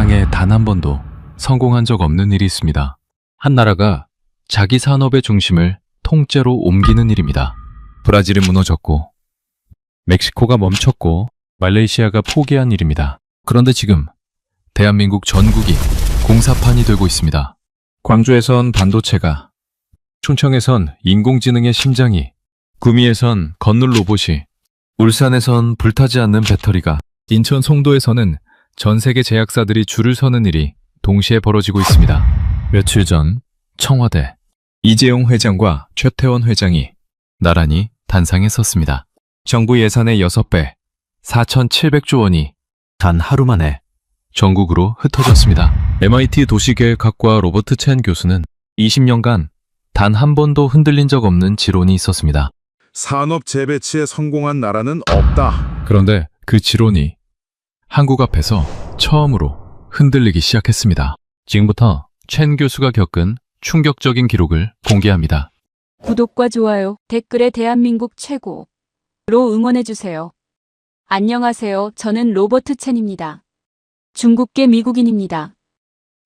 세상에 단 한 번도 성공한 적 없는 일이 있습니다. 한 나라가 자기 산업의 중심을 통째로 옮기는 일입니다. 브라질이 무너졌고, 멕시코가 멈췄고, 말레이시아가 포기한 일입니다. 그런데 지금 대한민국 전국이 공사판이 되고 있습니다. 광주에선 반도체가, 충청에선 인공지능의 심장이, 구미에선 건물 로봇이, 울산에선 불타지 않는 배터리가, 인천 송도에서는 전 세계 제약사들이 줄을 서는 일이 동시에 벌어지고 있습니다. 며칠 전 청와대 이재용 회장과 최태원 회장이 나란히 단상에 섰습니다. 정부 예산의 6배, 4,700조 원이 단 하루 만에 전국으로 흩어졌습니다. MIT 도시계획학과 로버트 첸 교수는 20년간 단 한 번도 흔들린 적 없는 지론이 있었습니다. 산업 재배치에 성공한 나라는 없다. 그런데 그 지론이 한국 앞에서 처음으로 흔들리기 시작했습니다. 지금부터 첸 교수가 겪은 충격적인 기록을 공개합니다. 구독과 좋아요, 댓글에 대한민국 최고로 응원해주세요. 안녕하세요. 저는 로버트 첸입니다. 중국계 미국인입니다.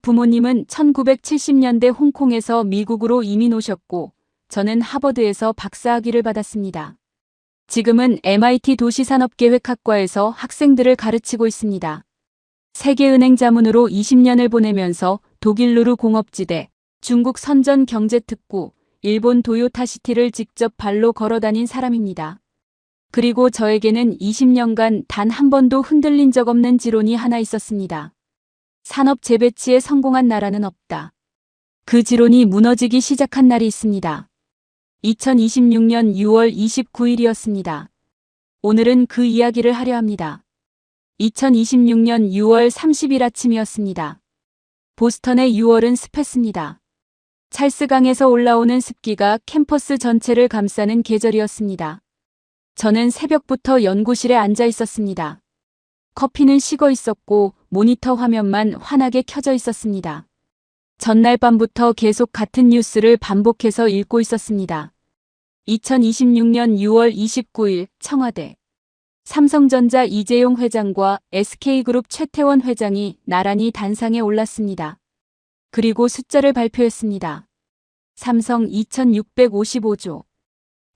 부모님은 1970년대 홍콩에서 미국으로 이민 오셨고, 저는 하버드에서 박사학위를 받았습니다. 지금은 MIT 도시산업계획학과에서 학생들을 가르치고 있습니다. 세계은행 자문으로 20년을 보내면서 독일 루르 공업지대, 중국 선전 경제특구, 일본 도요타시티를 직접 발로 걸어다닌 사람입니다. 그리고 저에게는 20년간 단 한 번도 흔들린 적 없는 지론이 하나 있었습니다. 산업 재배치에 성공한 나라는 없다. 그 지론이 무너지기 시작한 날이 있습니다. 2026년 6월 29일이었습니다. 오늘은 그 이야기를 하려 합니다. 2026년 6월 30일 아침이었습니다. 보스턴의 6월은 습했습니다. 찰스강에서 올라오는 습기가 캠퍼스 전체를 감싸는 계절이었습니다. 저는 새벽부터 연구실에 앉아 있었습니다. 커피는 식어 있었고 모니터 화면만 환하게 켜져 있었습니다. 전날 밤부터 계속 같은 뉴스를 반복해서 읽고 있었습니다. 2026년 6월 29일 청와대. 삼성전자 이재용 회장과 SK그룹 최태원 회장이 나란히 단상에 올랐습니다. 그리고 숫자를 발표했습니다. 삼성 2,655조,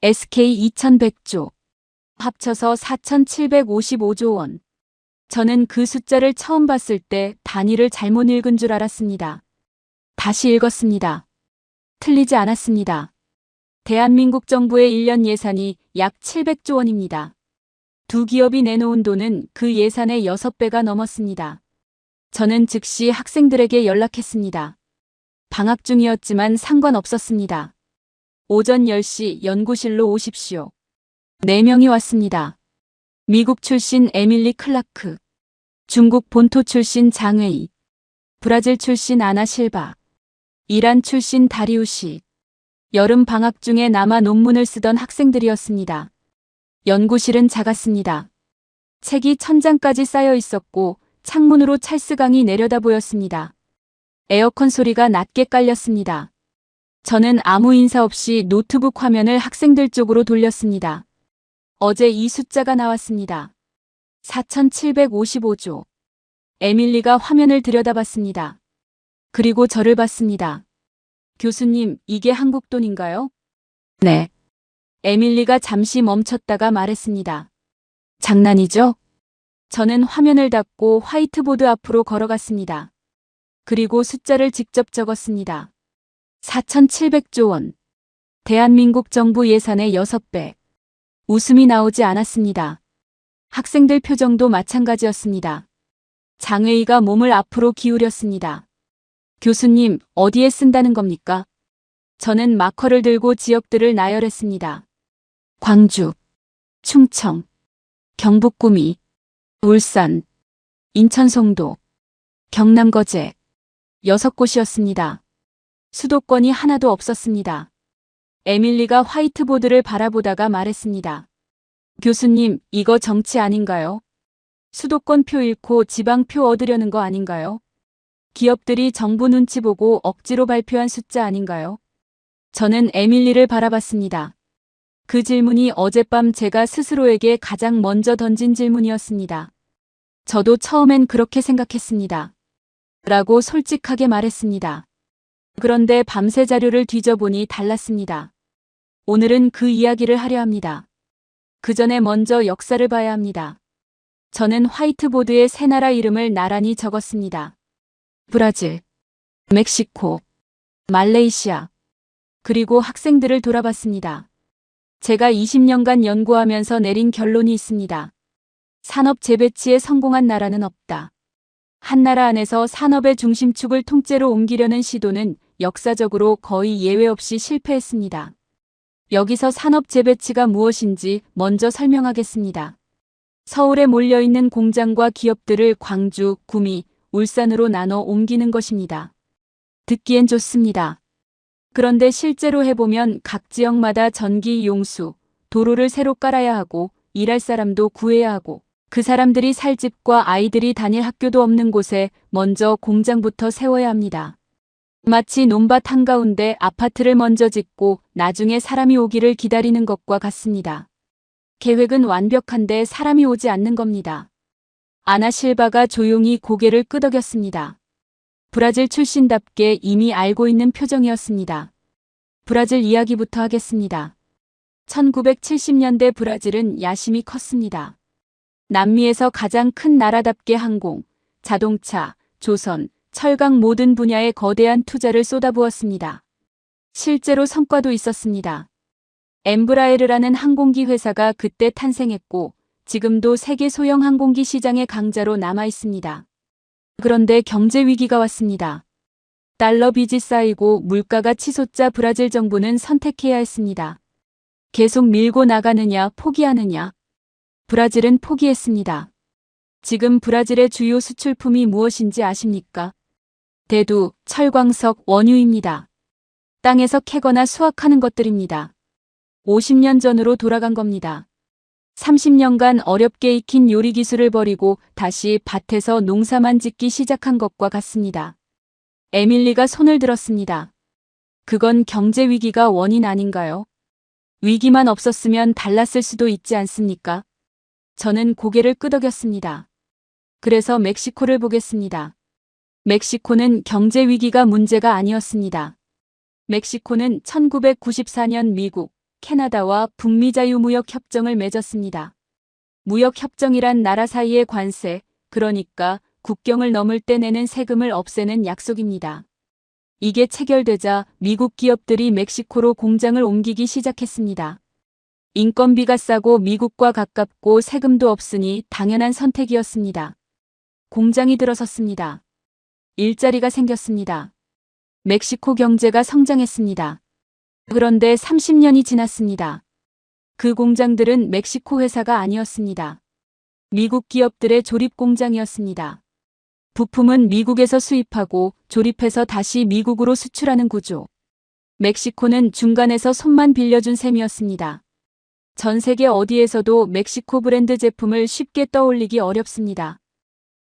SK 2,100조, 합쳐서 4,755조 원. 저는 그 숫자를 처음 봤을 때 단위를 잘못 읽은 줄 알았습니다. 다시 읽었습니다. 틀리지 않았습니다. 대한민국 정부의 1년 예산이 약 700조 원입니다. 두 기업이 내놓은 돈은 그 예산의 6배가 넘었습니다. 저는 즉시 학생들에게 연락했습니다. 방학 중이었지만 상관없었습니다. 오전 10시 연구실로 오십시오. 4명이 왔습니다. 미국 출신 에밀리 클라크, 중국 본토 출신 장웨이, 브라질 출신 아나 실바, 이란 출신 다리우시. 여름 방학 중에 남아 논문을 쓰던 학생들이었습니다. 연구실은 작았습니다. 책이 천장까지 쌓여 있었고 창문으로 찰스강이 내려다 보였습니다. 에어컨 소리가 낮게 깔렸습니다. 저는 아무 인사 없이 노트북 화면을 학생들 쪽으로 돌렸습니다. 어제 이 숫자가 나왔습니다. 4,755조. 에밀리가 화면을 들여다봤습니다. 그리고 저를 봤습니다. 교수님, 이게 한국 돈인가요? 네. 에밀리가 잠시 멈췄다가 말했습니다. 장난이죠? 저는 화면을 닫고 화이트보드 앞으로 걸어갔습니다. 그리고 숫자를 직접 적었습니다. 4,700조 원. 대한민국 정부 예산의 6배. 웃음이 나오지 않았습니다. 학생들 표정도 마찬가지였습니다. 장웨이가 몸을 앞으로 기울였습니다. 교수님, 어디에 쓴다는 겁니까? 저는 마커를 들고 지역들을 나열했습니다. 광주, 충청, 경북 구미, 울산, 인천 송도, 경남 거제. 6곳이었습니다. 수도권이 하나도 없었습니다. 에밀리가 화이트보드를 바라보다가 말했습니다. 교수님, 이거 정치 아닌가요? 수도권 표 잃고 지방 표 얻으려는 거 아닌가요? 기업들이 정부 눈치 보고 억지로 발표한 숫자 아닌가요? 저는 에밀리를 바라봤습니다. 그 질문이 어젯밤 제가 스스로에게 가장 먼저 던진 질문이었습니다. 저도 처음엔 그렇게 생각했습니다. 라고 솔직하게 말했습니다. 그런데 밤새 자료를 뒤져보니 달랐습니다. 오늘은 그 이야기를 하려 합니다. 그 전에 먼저 역사를 봐야 합니다. 저는 화이트보드에 세 나라 이름을 나란히 적었습니다. 브라질, 멕시코, 말레이시아, 그리고 학생들을 돌아봤습니다. 제가 20년간 연구하면서 내린 결론이 있습니다. 산업 재배치에 성공한 나라는 없다. 한 나라 안에서 산업의 중심축을 통째로 옮기려는 시도는 역사적으로 거의 예외 없이 실패했습니다. 여기서 산업 재배치가 무엇인지 먼저 설명하겠습니다. 서울에 몰려있는 공장과 기업들을 광주, 구미, 울산으로 나눠 옮기는 것입니다. 듣기엔 좋습니다. 그런데 실제로 해보면 각 지역마다 전기, 용수, 도로를 새로 깔아야 하고 일할 사람도 구해야 하고 그 사람들이 살 집과 아이들이 다닐 학교도 없는 곳에 먼저 공장부터 세워야 합니다. 마치 논밭 한가운데 아파트를 먼저 짓고 나중에 사람이 오기를 기다리는 것과 같습니다. 계획은 완벽한데 사람이 오지 않는 겁니다. 아나 실바가 조용히 고개를 끄덕였습니다. 브라질 출신답게 이미 알고 있는 표정이었습니다. 브라질 이야기부터 하겠습니다. 1970년대 브라질은 야심이 컸습니다. 남미에서 가장 큰 나라답게 항공, 자동차, 조선, 철강 모든 분야에 거대한 투자를 쏟아부었습니다. 실제로 성과도 있었습니다. 엠브라에르라는 항공기 회사가 그때 탄생했고 지금도 세계 소형 항공기 시장의 강자로 남아 있습니다. 그런데 경제 위기가 왔습니다. 달러 빚이 쌓이고 물가가 치솟자 브라질 정부는 선택해야 했습니다. 계속 밀고 나가느냐 포기하느냐. 브라질은 포기했습니다. 지금 브라질의 주요 수출품이 무엇인지 아십니까? 대두, 철광석, 원유입니다. 땅에서 캐거나 수확하는 것들입니다. 50년 전으로 돌아간 겁니다. 30년간 어렵게 익힌 요리 기술을 버리고 다시 밭에서 농사만 짓기 시작한 것과 같습니다. 에밀리가 손을 들었습니다. 그건 경제 위기가 원인 아닌가요? 위기만 없었으면 달랐을 수도 있지 않습니까? 저는 고개를 끄덕였습니다. 그래서 멕시코를 보겠습니다. 멕시코는 경제 위기가 문제가 아니었습니다. 멕시코는 1994년 미국, 캐나다와 북미 자유무역 협정을 맺었습니다. 무역 협정이란 나라 사이의 관세, 그러니까 국경을 넘을 때 내는 세금을 없애는 약속입니다. 이게 체결되자 미국 기업들이 멕시코로 공장을 옮기기 시작했습니다. 인건비가 싸고 미국과 가깝고 세금도 없으니 당연한 선택이었습니다. 공장이 들어섰습니다. 일자리가 생겼습니다. 멕시코 경제가 성장했습니다. 그런데 30년이 지났습니다. 그 공장들은 멕시코 회사가 아니었습니다. 미국 기업들의 조립 공장이었습니다. 부품은 미국에서 수입하고 조립해서 다시 미국으로 수출하는 구조. 멕시코는 중간에서 손만 빌려준 셈이었습니다. 전 세계 어디에서도 멕시코 브랜드 제품을 쉽게 떠올리기 어렵습니다.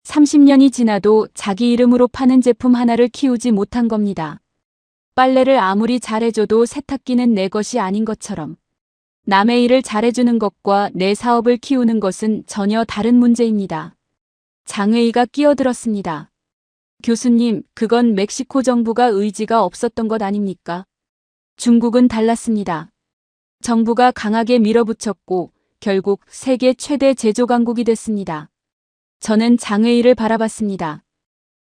30년이 지나도 자기 이름으로 파는 제품 하나를 키우지 못한 겁니다. 빨래를 아무리 잘해줘도 세탁기는 내 것이 아닌 것처럼 남의 일을 잘해주는 것과 내 사업을 키우는 것은 전혀 다른 문제입니다. 장회의가 끼어들었습니다. 교수님, 그건 멕시코 정부가 의지가 없었던 것 아닙니까? 중국은 달랐습니다. 정부가 강하게 밀어붙였고 결국 세계 최대 제조 강국이 됐습니다. 저는 장회의를 바라봤습니다.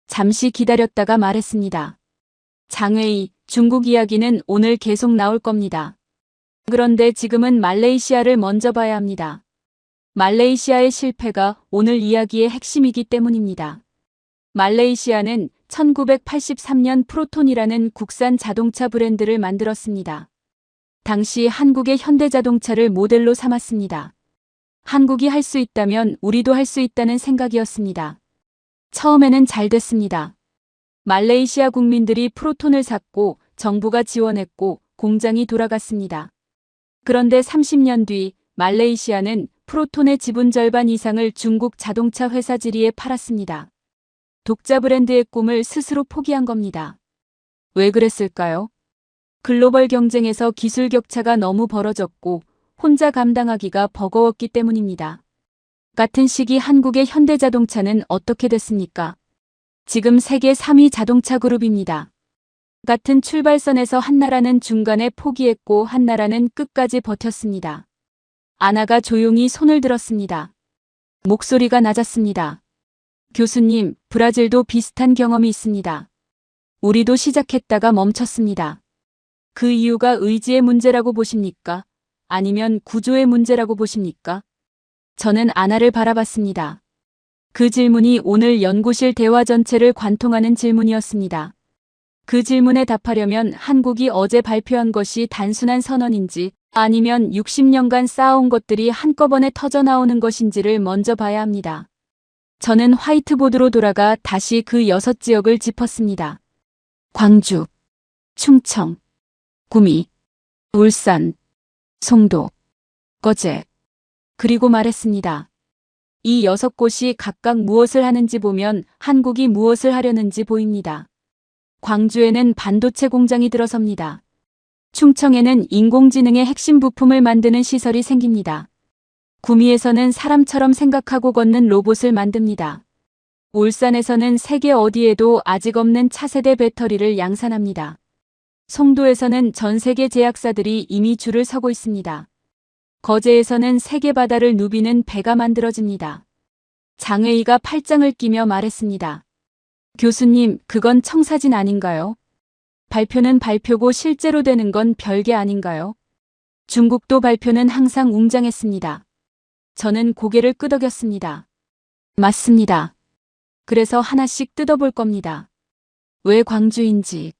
잠시 기다렸다가 말했습니다. 장회의, 중국 이야기는 오늘 계속 나올 겁니다. 그런데 지금은 말레이시아를 먼저 봐야 합니다. 말레이시아의 실패가 오늘 이야기의 핵심이기 때문입니다. 말레이시아는 1983년 프로톤이라는 국산 자동차 브랜드를 만들었습니다. 당시 한국의 현대자동차를 모델로 삼았습니다. 한국이 할 수 있다면 우리도 할 수 있다는 생각이었습니다. 처음에는 잘 됐습니다. 말레이시아 국민들이 프로톤을 샀고 정부가 지원했고 공장이 돌아갔습니다. 그런데 30년 뒤 말레이시아는 프로톤의 지분 절반 이상을 중국 자동차 회사 지리에 팔았습니다. 독자 브랜드의 꿈을 스스로 포기한 겁니다. 왜 그랬을까요? 글로벌 경쟁에서 기술 격차가 너무 벌어졌고 혼자 감당하기가 버거웠기 때문입니다. 같은 시기 한국의 현대자동차는 어떻게 됐습니까? 지금 세계 3위 자동차 그룹입니다. 같은 출발선에서 한 나라는 중간에 포기했고 한 나라는 끝까지 버텼습니다. 아나가 조용히 손을 들었습니다. 목소리가 낮았습니다. 교수님, 브라질도 비슷한 경험이 있습니다. 우리도 시작했다가 멈췄습니다. 그 이유가 의지의 문제라고 보십니까? 아니면 구조의 문제라고 보십니까? 저는 아나를 바라봤습니다. 그 질문이 오늘 연구실 대화 전체를 관통하는 질문이었습니다. 그 질문에 답하려면 한국이 어제 발표한 것이 단순한 선언인지 아니면 60년간 쌓아온 것들이 한꺼번에 터져나오는 것인지를 먼저 봐야 합니다. 저는 화이트보드로 돌아가 다시 그 6지역을 짚었습니다. 광주, 충청, 구미, 울산, 송도, 거제. 그리고 말했습니다. 이 6곳이 각각 무엇을 하는지 보면 한국이 무엇을 하려는지 보입니다. 광주에는 반도체 공장이 들어섭니다. 충청에는 인공지능의 핵심 부품을 만드는 시설이 생깁니다. 구미에서는 사람처럼 생각하고 걷는 로봇을 만듭니다. 울산에서는 세계 어디에도 아직 없는 차세대 배터리를 양산합니다. 송도에서는 전 세계 제약사들이 이미 줄을 서고 있습니다. 거제에서는 세계 바다를 누비는 배가 만들어집니다. 장회의가 팔짱을 끼며 말했습니다. 교수님, 그건 청사진 아닌가요? 발표는 발표고 실제로 되는 건 별게 아닌가요? 중국도 발표는 항상 웅장했습니다. 저는 고개를 끄덕였습니다. 맞습니다. 그래서 하나씩 뜯어볼 겁니다. 왜 광주인지,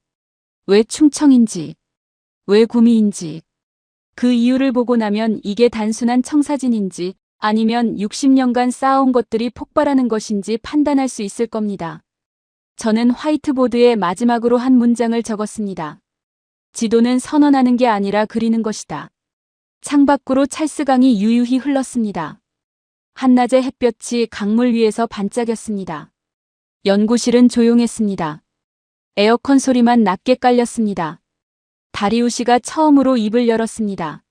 왜 충청인지, 왜 구미인지. 그 이유를 보고 나면 이게 단순한 청사진인지 아니면 60년간 쌓아온 것들이 폭발하는 것인지 판단할 수 있을 겁니다. 저는 화이트보드에 마지막으로 한 문장을 적었습니다. 지도는 선언하는 게 아니라 그리는 것이다. 창밖으로 찰스강이 유유히 흘렀습니다. 한낮의 햇볕이 강물 위에서 반짝였습니다. 연구실은 조용했습니다. 에어컨 소리만 낮게 깔렸습니다. 다리우시가 처음으로 입을 열었습니다.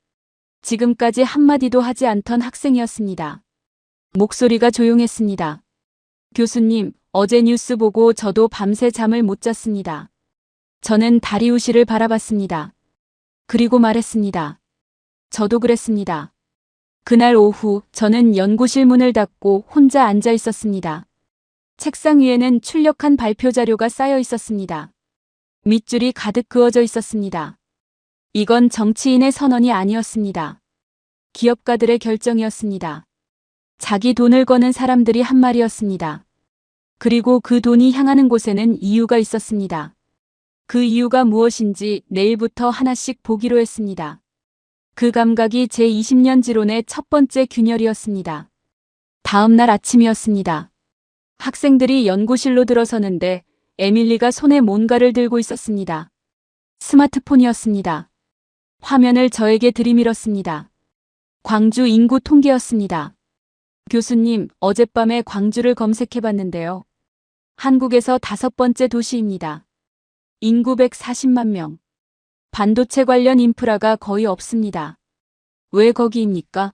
지금까지 한마디도 하지 않던 학생이었습니다. 목소리가 조용했습니다. 교수님, 어제 뉴스 보고 저도 밤새 잠을 못 잤습니다. 저는 다리우시를 바라봤습니다. 그리고 말했습니다. 저도 그랬습니다. 그날 오후 저는 연구실 문을 닫고 혼자 앉아 있었습니다. 책상 위에는 출력한 발표 자료가 쌓여 있었습니다. 밑줄이 가득 그어져 있었습니다. 이건 정치인의 선언이 아니었습니다. 기업가들의 결정이었습니다. 자기 돈을 거는 사람들이 한 말이었습니다. 그리고 그 돈이 향하는 곳에는 이유가 있었습니다. 그 이유가 무엇인지 내일부터 하나씩 보기로 했습니다. 그 감각이 제 20년 지론의 첫 번째 균열이었습니다. 다음 날 아침이었습니다. 학생들이 연구실로 들어서는데 에밀리가 손에 뭔가를 들고 있었습니다. 스마트폰이었습니다. 화면을 저에게 들이밀었습니다. 광주 인구 통계였습니다. 교수님, 어젯밤에 광주를 검색해봤는데요. 한국에서 5번째 도시입니다. 인구 140만 명. 반도체 관련 인프라가 거의 없습니다. 왜 거기입니까?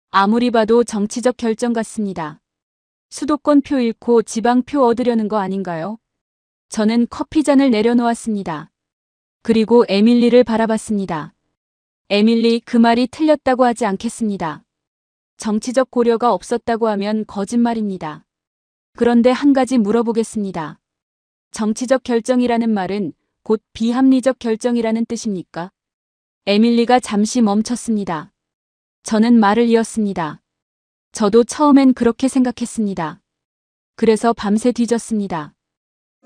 아무리 봐도 정치적 결정 같습니다. 수도권 표 잃고 지방 표 얻으려는 거 아닌가요? 저는 커피잔을 내려놓았습니다. 그리고 에밀리를 바라봤습니다. 에밀리, 그 말이 틀렸다고 하지 않겠습니다. 정치적 고려가 없었다고 하면 거짓말입니다. 그런데 한 가지 물어보겠습니다. 정치적 결정이라는 말은 곧 비합리적 결정이라는 뜻입니까? 에밀리가 잠시 멈췄습니다. 저는 말을 이었습니다. 저도 처음엔 그렇게 생각했습니다. 그래서 밤새 뒤졌습니다.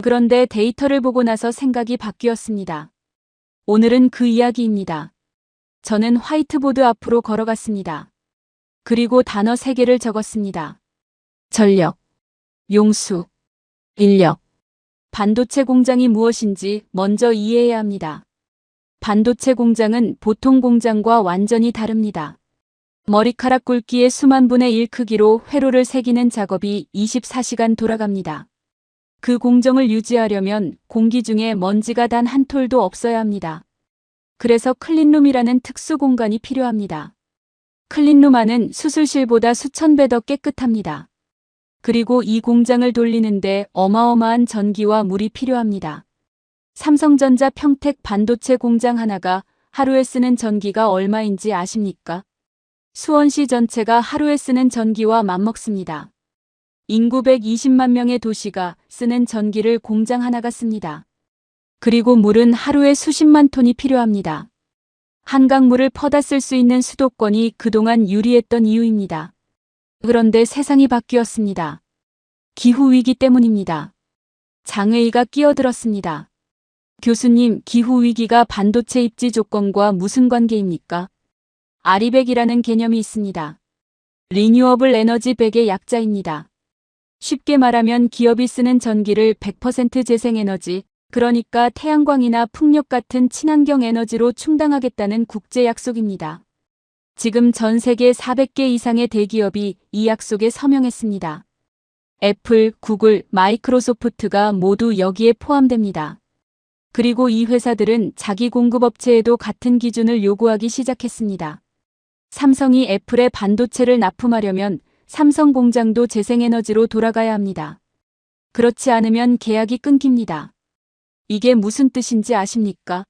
그런데 데이터를 보고 나서 생각이 바뀌었습니다. 오늘은 그 이야기입니다. 저는 화이트보드 앞으로 걸어갔습니다. 그리고 단어 3개를 적었습니다. 전력, 용수, 인력. 반도체 공장이 무엇인지 먼저 이해해야 합니다. 반도체 공장은 보통 공장과 완전히 다릅니다. 머리카락 굵기의 수만 분의 1 크기로 회로를 새기는 작업이 24시간 돌아갑니다. 그 공정을 유지하려면 공기 중에 먼지가 단 한 톨도 없어야 합니다. 그래서 클린룸이라는 특수 공간이 필요합니다. 클린룸 안은 수술실보다 수천 배 더 깨끗합니다. 그리고 이 공장을 돌리는데 어마어마한 전기와 물이 필요합니다. 삼성전자 평택 반도체 공장 하나가 하루에 쓰는 전기가 얼마인지 아십니까? 수원시 전체가 하루에 쓰는 전기와 맞먹습니다. 인구 120만 명의 도시가 쓰는 전기를 공장 하나가 씁니다. 그리고 물은 하루에 수십만 톤이 필요합니다. 한강물을 퍼다 쓸 수 있는 수도권이 그동안 유리했던 이유입니다. 그런데 세상이 바뀌었습니다. 기후위기 때문입니다. 장외이가 끼어들었습니다. 교수님, 기후위기가 반도체 입지 조건과 무슨 관계입니까? 아리백이라는 개념이 있습니다. 리뉴어블 에너지 100의 약자입니다. 쉽게 말하면 기업이 쓰는 전기를 100% 재생에너지, 그러니까 태양광이나 풍력 같은 친환경 에너지로 충당하겠다는 국제 약속입니다. 지금 전 세계 400개 이상의 대기업이 이 약속에 서명했습니다. 애플, 구글, 마이크로소프트가 모두 여기에 포함됩니다. 그리고 이 회사들은 자기 공급업체에도 같은 기준을 요구하기 시작했습니다. 삼성이 애플에 반도체를 납품하려면 삼성 공장도 재생에너지로 돌아가야 합니다. 그렇지 않으면 계약이 끊깁니다. 이게 무슨 뜻인지 아십니까?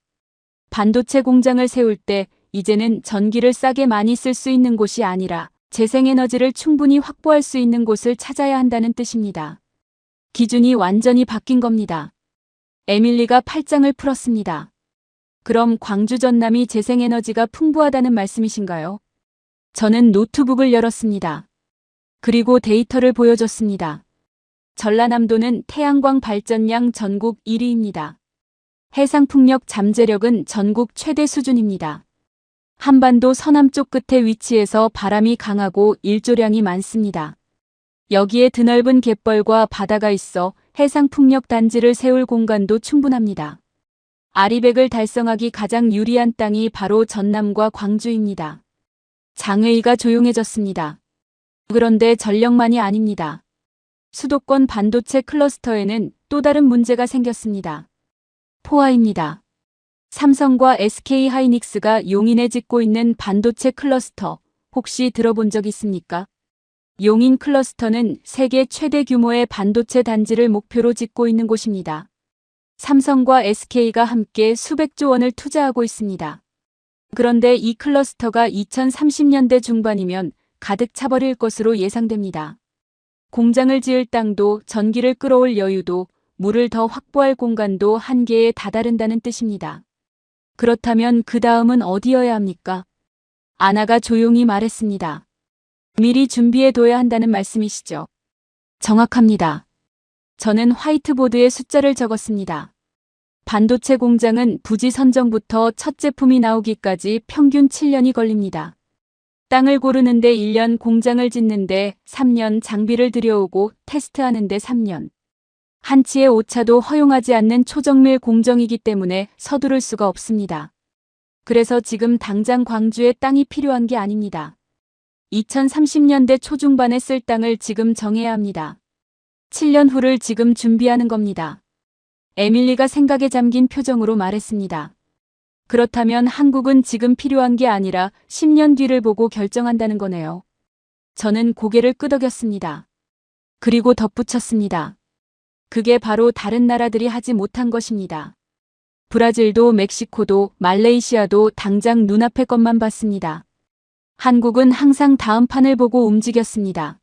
반도체 공장을 세울 때 이제는 전기를 싸게 많이 쓸 수 있는 곳이 아니라 재생에너지를 충분히 확보할 수 있는 곳을 찾아야 한다는 뜻입니다. 기준이 완전히 바뀐 겁니다. 에밀리가 팔짱을 풀었습니다. 그럼 광주 전남이 재생에너지가 풍부하다는 말씀이신가요? 저는 노트북을 열었습니다. 그리고 데이터를 보여줬습니다. 전라남도는 태양광 발전량 전국 1위입니다. 해상풍력 잠재력은 전국 최대 수준입니다. 한반도 서남쪽 끝에 위치해서 바람이 강하고 일조량이 많습니다. 여기에 드넓은 갯벌과 바다가 있어 해상풍력 단지를 세울 공간도 충분합니다. 아리백을 달성하기 가장 유리한 땅이 바로 전남과 광주입니다. 장외이가 조용해졌습니다. 그런데 전력만이 아닙니다. 수도권 반도체 클러스터에는 또 다른 문제가 생겼습니다. 포화입니다. 삼성과 SK하이닉스가 용인에 짓고 있는 반도체 클러스터 혹시 들어본 적 있습니까? 용인 클러스터는 세계 최대 규모의 반도체 단지를 목표로 짓고 있는 곳입니다. 삼성과 SK가 함께 수백조 원을 투자하고 있습니다. 그런데 이 클러스터가 2030년대 중반이면 가득 차버릴 것으로 예상됩니다. 공장을 지을 땅도 전기를 끌어올 여유도 물을 더 확보할 공간도 한계에 다다른다는 뜻입니다. 그렇다면 그 다음은 어디여야 합니까? 아나가 조용히 말했습니다. 미리 준비해둬야 한다는 말씀이시죠? 정확합니다. 저는 화이트보드에 숫자를 적었습니다. 반도체 공장은 부지 선정부터 첫 제품이 나오기까지 평균 7년이 걸립니다. 땅을 고르는데 1년, 공장을 짓는데 3년, 장비를 들여오고 테스트하는데 3년. 한치의 오차도 허용하지 않는 초정밀 공정이기 때문에 서두를 수가 없습니다. 그래서 지금 당장 광주에 땅이 필요한 게 아닙니다. 2030년대 초중반에 쓸 땅을 지금 정해야 합니다. 7년 후를 지금 준비하는 겁니다. 에밀리가 생각에 잠긴 표정으로 말했습니다. 그렇다면 한국은 지금 필요한 게 아니라 10년 뒤를 보고 결정한다는 거네요. 저는 고개를 끄덕였습니다. 그리고 덧붙였습니다. 그게 바로 다른 나라들이 하지 못한 것입니다. 브라질도 멕시코도 말레이시아도 당장 눈앞의 것만 봤습니다. 한국은 항상 다음 판을 보고 움직였습니다.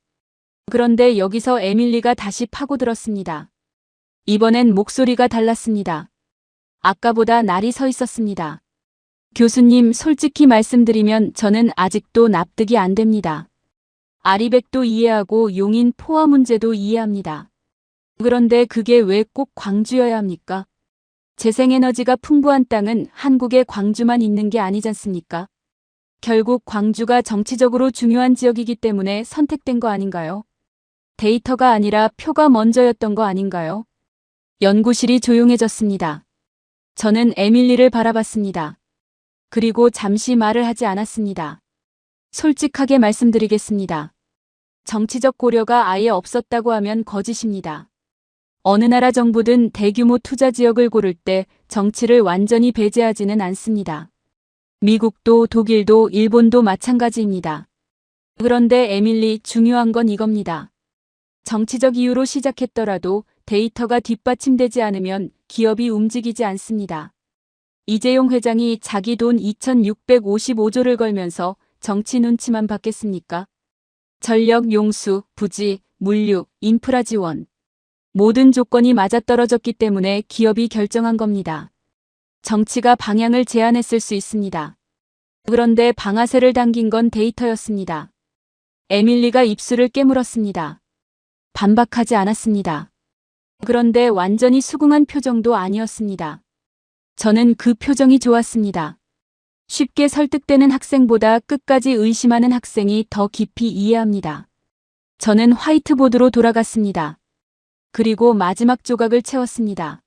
그런데 여기서 에밀리가 다시 파고들었습니다. 이번엔 목소리가 달랐습니다. 아까보다 날이 서 있었습니다. 교수님, 솔직히 말씀드리면 저는 아직도 납득이 안 됩니다. 아리백도 이해하고 용인 포화 문제도 이해합니다. 그런데 그게 왜 꼭 광주여야 합니까? 재생에너지가 풍부한 땅은 한국의 광주만 있는 게 아니지 않습니까? 결국 광주가 정치적으로 중요한 지역이기 때문에 선택된 거 아닌가요? 데이터가 아니라 표가 먼저였던 거 아닌가요? 연구실이 조용해졌습니다. 저는 에밀리를 바라봤습니다. 그리고 잠시 말을 하지 않았습니다. 솔직하게 말씀드리겠습니다. 정치적 고려가 아예 없었다고 하면 거짓입니다. 어느 나라 정부든 대규모 투자 지역을 고를 때 정치를 완전히 배제하지는 않습니다. 미국도 독일도 일본도 마찬가지입니다. 그런데 에밀리, 중요한 건 이겁니다. 정치적 이유로 시작했더라도 데이터가 뒷받침되지 않으면 기업이 움직이지 않습니다. 이재용 회장이 자기 돈 2,655조를 걸면서 정치 눈치만 봤겠습니까? 전력 용수, 부지, 물류, 인프라 지원. 모든 조건이 맞아떨어졌기 때문에 기업이 결정한 겁니다. 정치가 방향을 제안했을 수 있습니다. 그런데 방아쇠를 당긴 건 데이터였습니다. 에밀리가 입술을 깨물었습니다. 반박하지 않았습니다. 그런데 완전히 수긍한 표정도 아니었습니다. 저는 그 표정이 좋았습니다. 쉽게 설득되는 학생보다 끝까지 의심하는 학생이 더 깊이 이해합니다. 저는 화이트보드로 돌아갔습니다. 그리고 마지막 조각을 채웠습니다.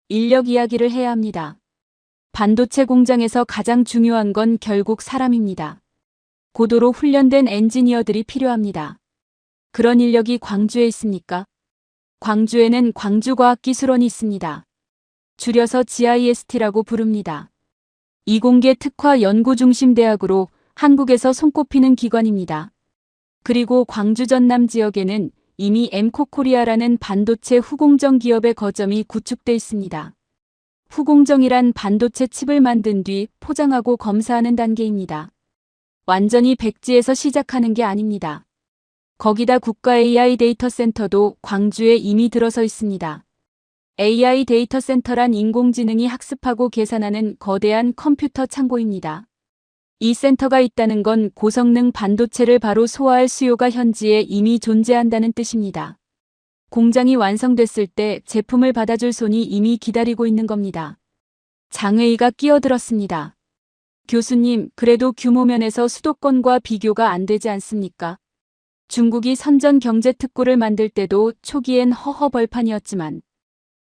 인력 이야기를 해야 합니다. 반도체 공장에서 가장 중요한 건 결국 사람입니다. 고도로 훈련된 엔지니어들이 필요합니다. 그런 인력이 광주에 있습니까? 광주에는 광주과학기술원이 있습니다. 줄여서 GIST라고 부릅니다. 이공계 특화 연구중심 대학으로 한국에서 손꼽히는 기관입니다. 그리고 광주 전남 지역에는 이미 엠코코리아라는 반도체 후공정 기업의 거점이 구축돼 있습니다. 후공정이란 반도체 칩을 만든 뒤 포장하고 검사하는 단계입니다. 완전히 백지에서 시작하는 게 아닙니다. 거기다 국가 AI 데이터 센터도 광주에 이미 들어서 있습니다. AI 데이터 센터란 인공지능이 학습하고 계산하는 거대한 컴퓨터 창고입니다. 이 센터가 있다는 건 고성능 반도체를 바로 소화할 수요가 현지에 이미 존재한다는 뜻입니다. 공장이 완성됐을 때 제품을 받아줄 손이 이미 기다리고 있는 겁니다. 장회의가 끼어들었습니다. 교수님, 그래도 규모 면에서 수도권과 비교가 안 되지 않습니까? 중국이 선전 경제특구를 만들 때도 초기엔 허허벌판이었지만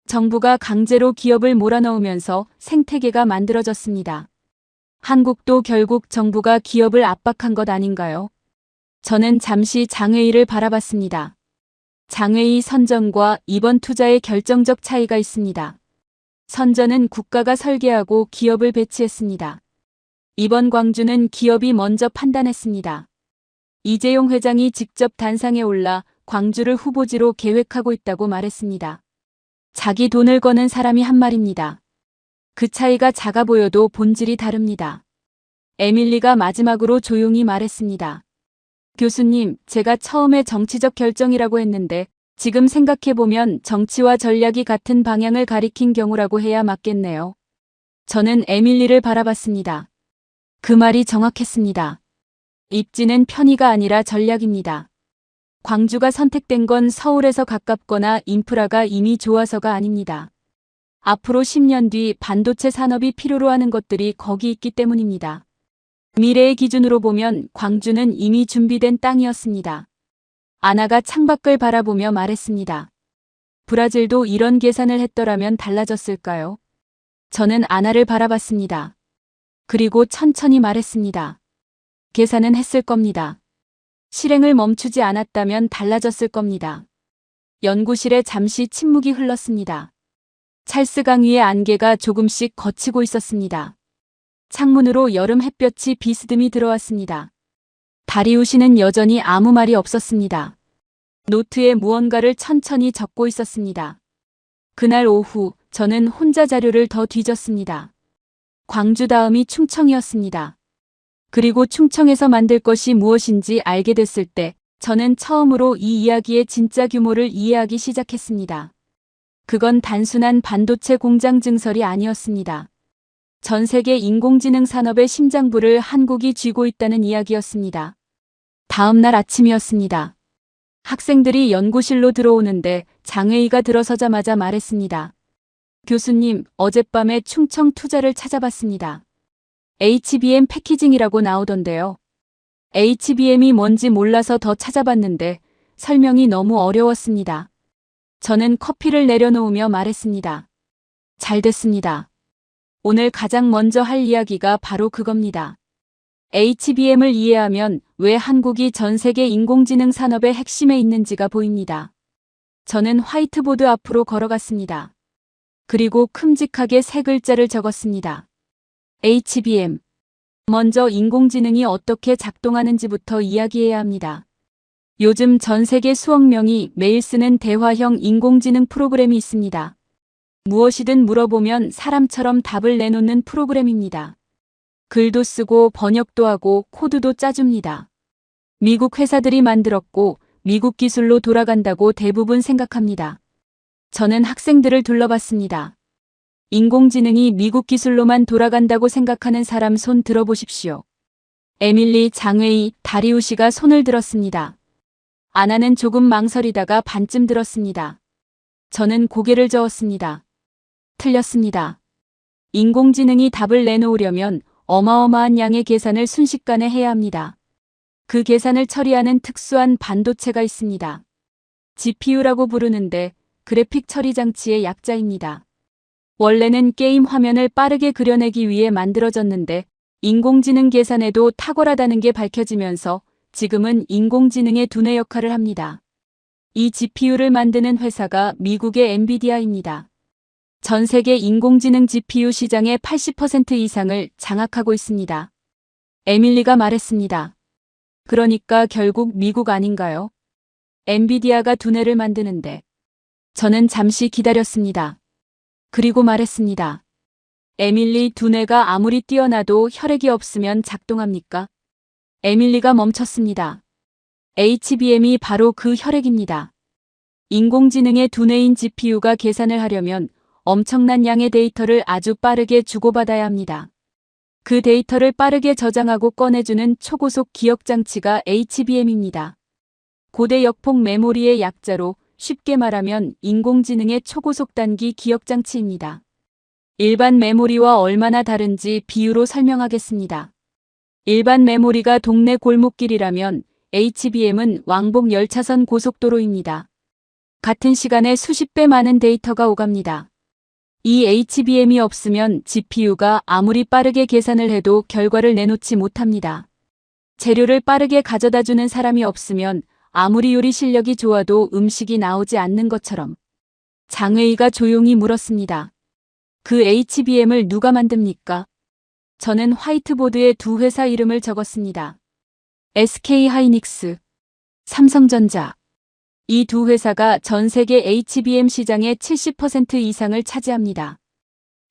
정부가 강제로 기업을 몰아넣으면서 생태계가 만들어졌습니다. 한국도 결국 정부가 기업을 압박한 것 아닌가요? 저는 잠시 장회의를 바라봤습니다. 장외의 선전과 이번 투자의 결정적 차이가 있습니다. 선전은 국가가 설계하고 기업을 배치했습니다. 이번 광주는 기업이 먼저 판단했습니다. 이재용 회장이 직접 단상에 올라 광주를 후보지로 계획하고 있다고 말했습니다. 자기 돈을 거는 사람이 한 말입니다. 그 차이가 작아 보여도 본질이 다릅니다. 에밀리가 마지막으로 조용히 말했습니다. 교수님, 제가 처음에 정치적 결정이라고 했는데 지금 생각해보면 정치와 전략이 같은 방향을 가리킨 경우라고 해야 맞겠네요. 저는 에밀리를 바라봤습니다. 그 말이 정확했습니다. 입지는 편의가 아니라 전략입니다. 광주가 선택된 건 서울에서 가깝거나 인프라가 이미 좋아서가 아닙니다. 앞으로 10년 뒤 반도체 산업이 필요로 하는 것들이 거기 있기 때문입니다. 미래의 기준으로 보면 광주는 이미 준비된 땅이었습니다. 아나가 창밖을 바라보며 말했습니다. 브라질도 이런 계산을 했더라면 달라졌을까요? 저는 아나를 바라봤습니다. 그리고 천천히 말했습니다. 계산은 했을 겁니다. 실행을 멈추지 않았다면 달라졌을 겁니다. 연구실에 잠시 침묵이 흘렀습니다. 찰스 강위의 안개가 조금씩 걷히고 있었습니다. 창문으로 여름 햇볕이 비스듬히 들어왔습니다. 다리우시는 여전히 아무 말이 없었습니다. 노트에 무언가를 천천히 적고 있었습니다. 그날 오후 저는 혼자 자료를 더 뒤졌습니다. 광주 다음이 충청이었습니다. 그리고 충청에서 만들 것이 무엇인지 알게 됐을 때 저는 처음으로 이 이야기의 진짜 규모를 이해하기 시작했습니다. 그건 단순한 반도체 공장 증설이 아니었습니다. 전 세계 인공지능 산업의 심장부를 한국이 쥐고 있다는 이야기였습니다. 다음 날 아침이었습니다. 학생들이 연구실로 들어오는데 장회의가 들어서자마자 말했습니다. 교수님, 어젯밤에 충청 투자를 찾아봤습니다. HBM 패키징이라고 나오던데요. HBM이 뭔지 몰라서 더 찾아봤는데 설명이 너무 어려웠습니다. 저는 커피를 내려놓으며 말했습니다. 잘 됐습니다. 오늘 가장 먼저 할 이야기가 바로 그겁니다. HBM을 이해하면 왜 한국이 전 세계 인공지능 산업의 핵심에 있는지가 보입니다. 저는 화이트보드 앞으로 걸어갔습니다. 그리고 큼직하게 세 글자를 적었습니다. HBM. 먼저 인공지능이 어떻게 작동하는지부터 이야기해야 합니다. 요즘 전 세계 수억 명이 매일 쓰는 대화형 인공지능 프로그램이 있습니다. 무엇이든 물어보면 사람처럼 답을 내놓는 프로그램입니다. 글도 쓰고 번역도 하고 코드도 짜줍니다. 미국 회사들이 만들었고 미국 기술로 돌아간다고 대부분 생각합니다. 저는 학생들을 둘러봤습니다. 인공지능이 미국 기술로만 돌아간다고 생각하는 사람 손 들어보십시오. 에밀리, 장웨이, 다리우시가 손을 들었습니다. 아나는 조금 망설이다가 반쯤 들었습니다. 저는 고개를 저었습니다. 틀렸습니다. 인공지능이 답을 내놓으려면 어마어마한 양의 계산을 순식간에 해야 합니다. 그 계산을 처리하는 특수한 반도체가 있습니다. GPU라고 부르는데 그래픽 처리 장치의 약자입니다. 원래는 게임 화면을 빠르게 그려내기 위해 만들어졌는데 인공지능 계산에도 탁월하다는 게 밝혀지면서 지금은 인공지능의 두뇌 역할을 합니다. 이 GPU를 만드는 회사가 미국의 엔비디아입니다. 전 세계 인공지능 GPU 시장의 80% 이상을 장악하고 있습니다. 에밀리가 말했습니다. 그러니까 결국 미국 아닌가요? 엔비디아가 두뇌를 만드는데. 저는 잠시 기다렸습니다. 그리고 말했습니다. 에밀리, 두뇌가 아무리 뛰어나도 혈액이 없으면 작동합니까? 에밀리가 멈췄습니다. HBM이 바로 그 혈액입니다. 인공지능의 두뇌인 GPU가 계산을 하려면 엄청난 양의 데이터를 아주 빠르게 주고받아야 합니다. 그 데이터를 빠르게 저장하고 꺼내주는 초고속 기억장치가 HBM입니다. 고대 역폭 메모리의 약자로 쉽게 말하면 인공지능의 초고속 단기 기억장치입니다. 일반 메모리와 얼마나 다른지 비유로 설명하겠습니다. 일반 메모리가 동네 골목길이라면 HBM은 왕복 열차선 고속도로입니다. 같은 시간에 수십 배 많은 데이터가 오갑니다. 이 HBM이 없으면 GPU가 아무리 빠르게 계산을 해도 결과를 내놓지 못합니다. 재료를 빠르게 가져다주는 사람이 없으면 아무리 요리 실력이 좋아도 음식이 나오지 않는 것처럼. 장웨이가 조용히 물었습니다. 그 HBM을 누가 만듭니까? 저는 화이트보드에 두 회사 이름을 적었습니다. SK하이닉스, 삼성전자. 이 두 회사가 전 세계 HBM 시장의 70% 이상을 차지합니다.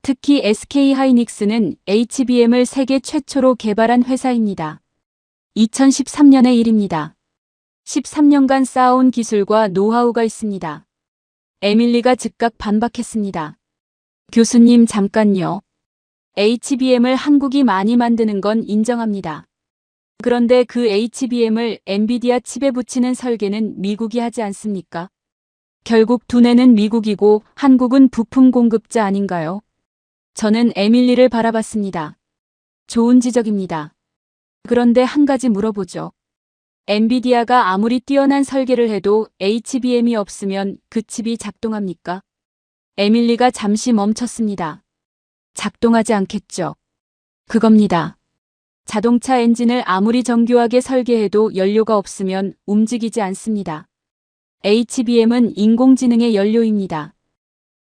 특히 SK하이닉스는 HBM을 세계 최초로 개발한 회사입니다. 2013년의 일입니다. 13년간 쌓아온 기술과 노하우가 있습니다. 에밀리가 즉각 반박했습니다. 교수님 잠깐요. HBM을 한국이 많이 만드는 건 인정합니다. 그런데 그 HBM을 엔비디아 칩에 붙이는 설계는 미국이 하지 않습니까? 결국 두뇌는 미국이고 한국은 부품 공급자 아닌가요? 저는 에밀리를 바라봤습니다. 좋은 지적입니다. 그런데 한 가지 물어보죠. 엔비디아가 아무리 뛰어난 설계를 해도 HBM이 없으면 그 칩이 작동합니까? 에밀리가 잠시 멈췄습니다. 작동하지 않겠죠. 그겁니다. 자동차 엔진을 아무리 정교하게 설계해도 연료가 없으면 움직이지 않습니다. HBM은 인공지능의 연료입니다.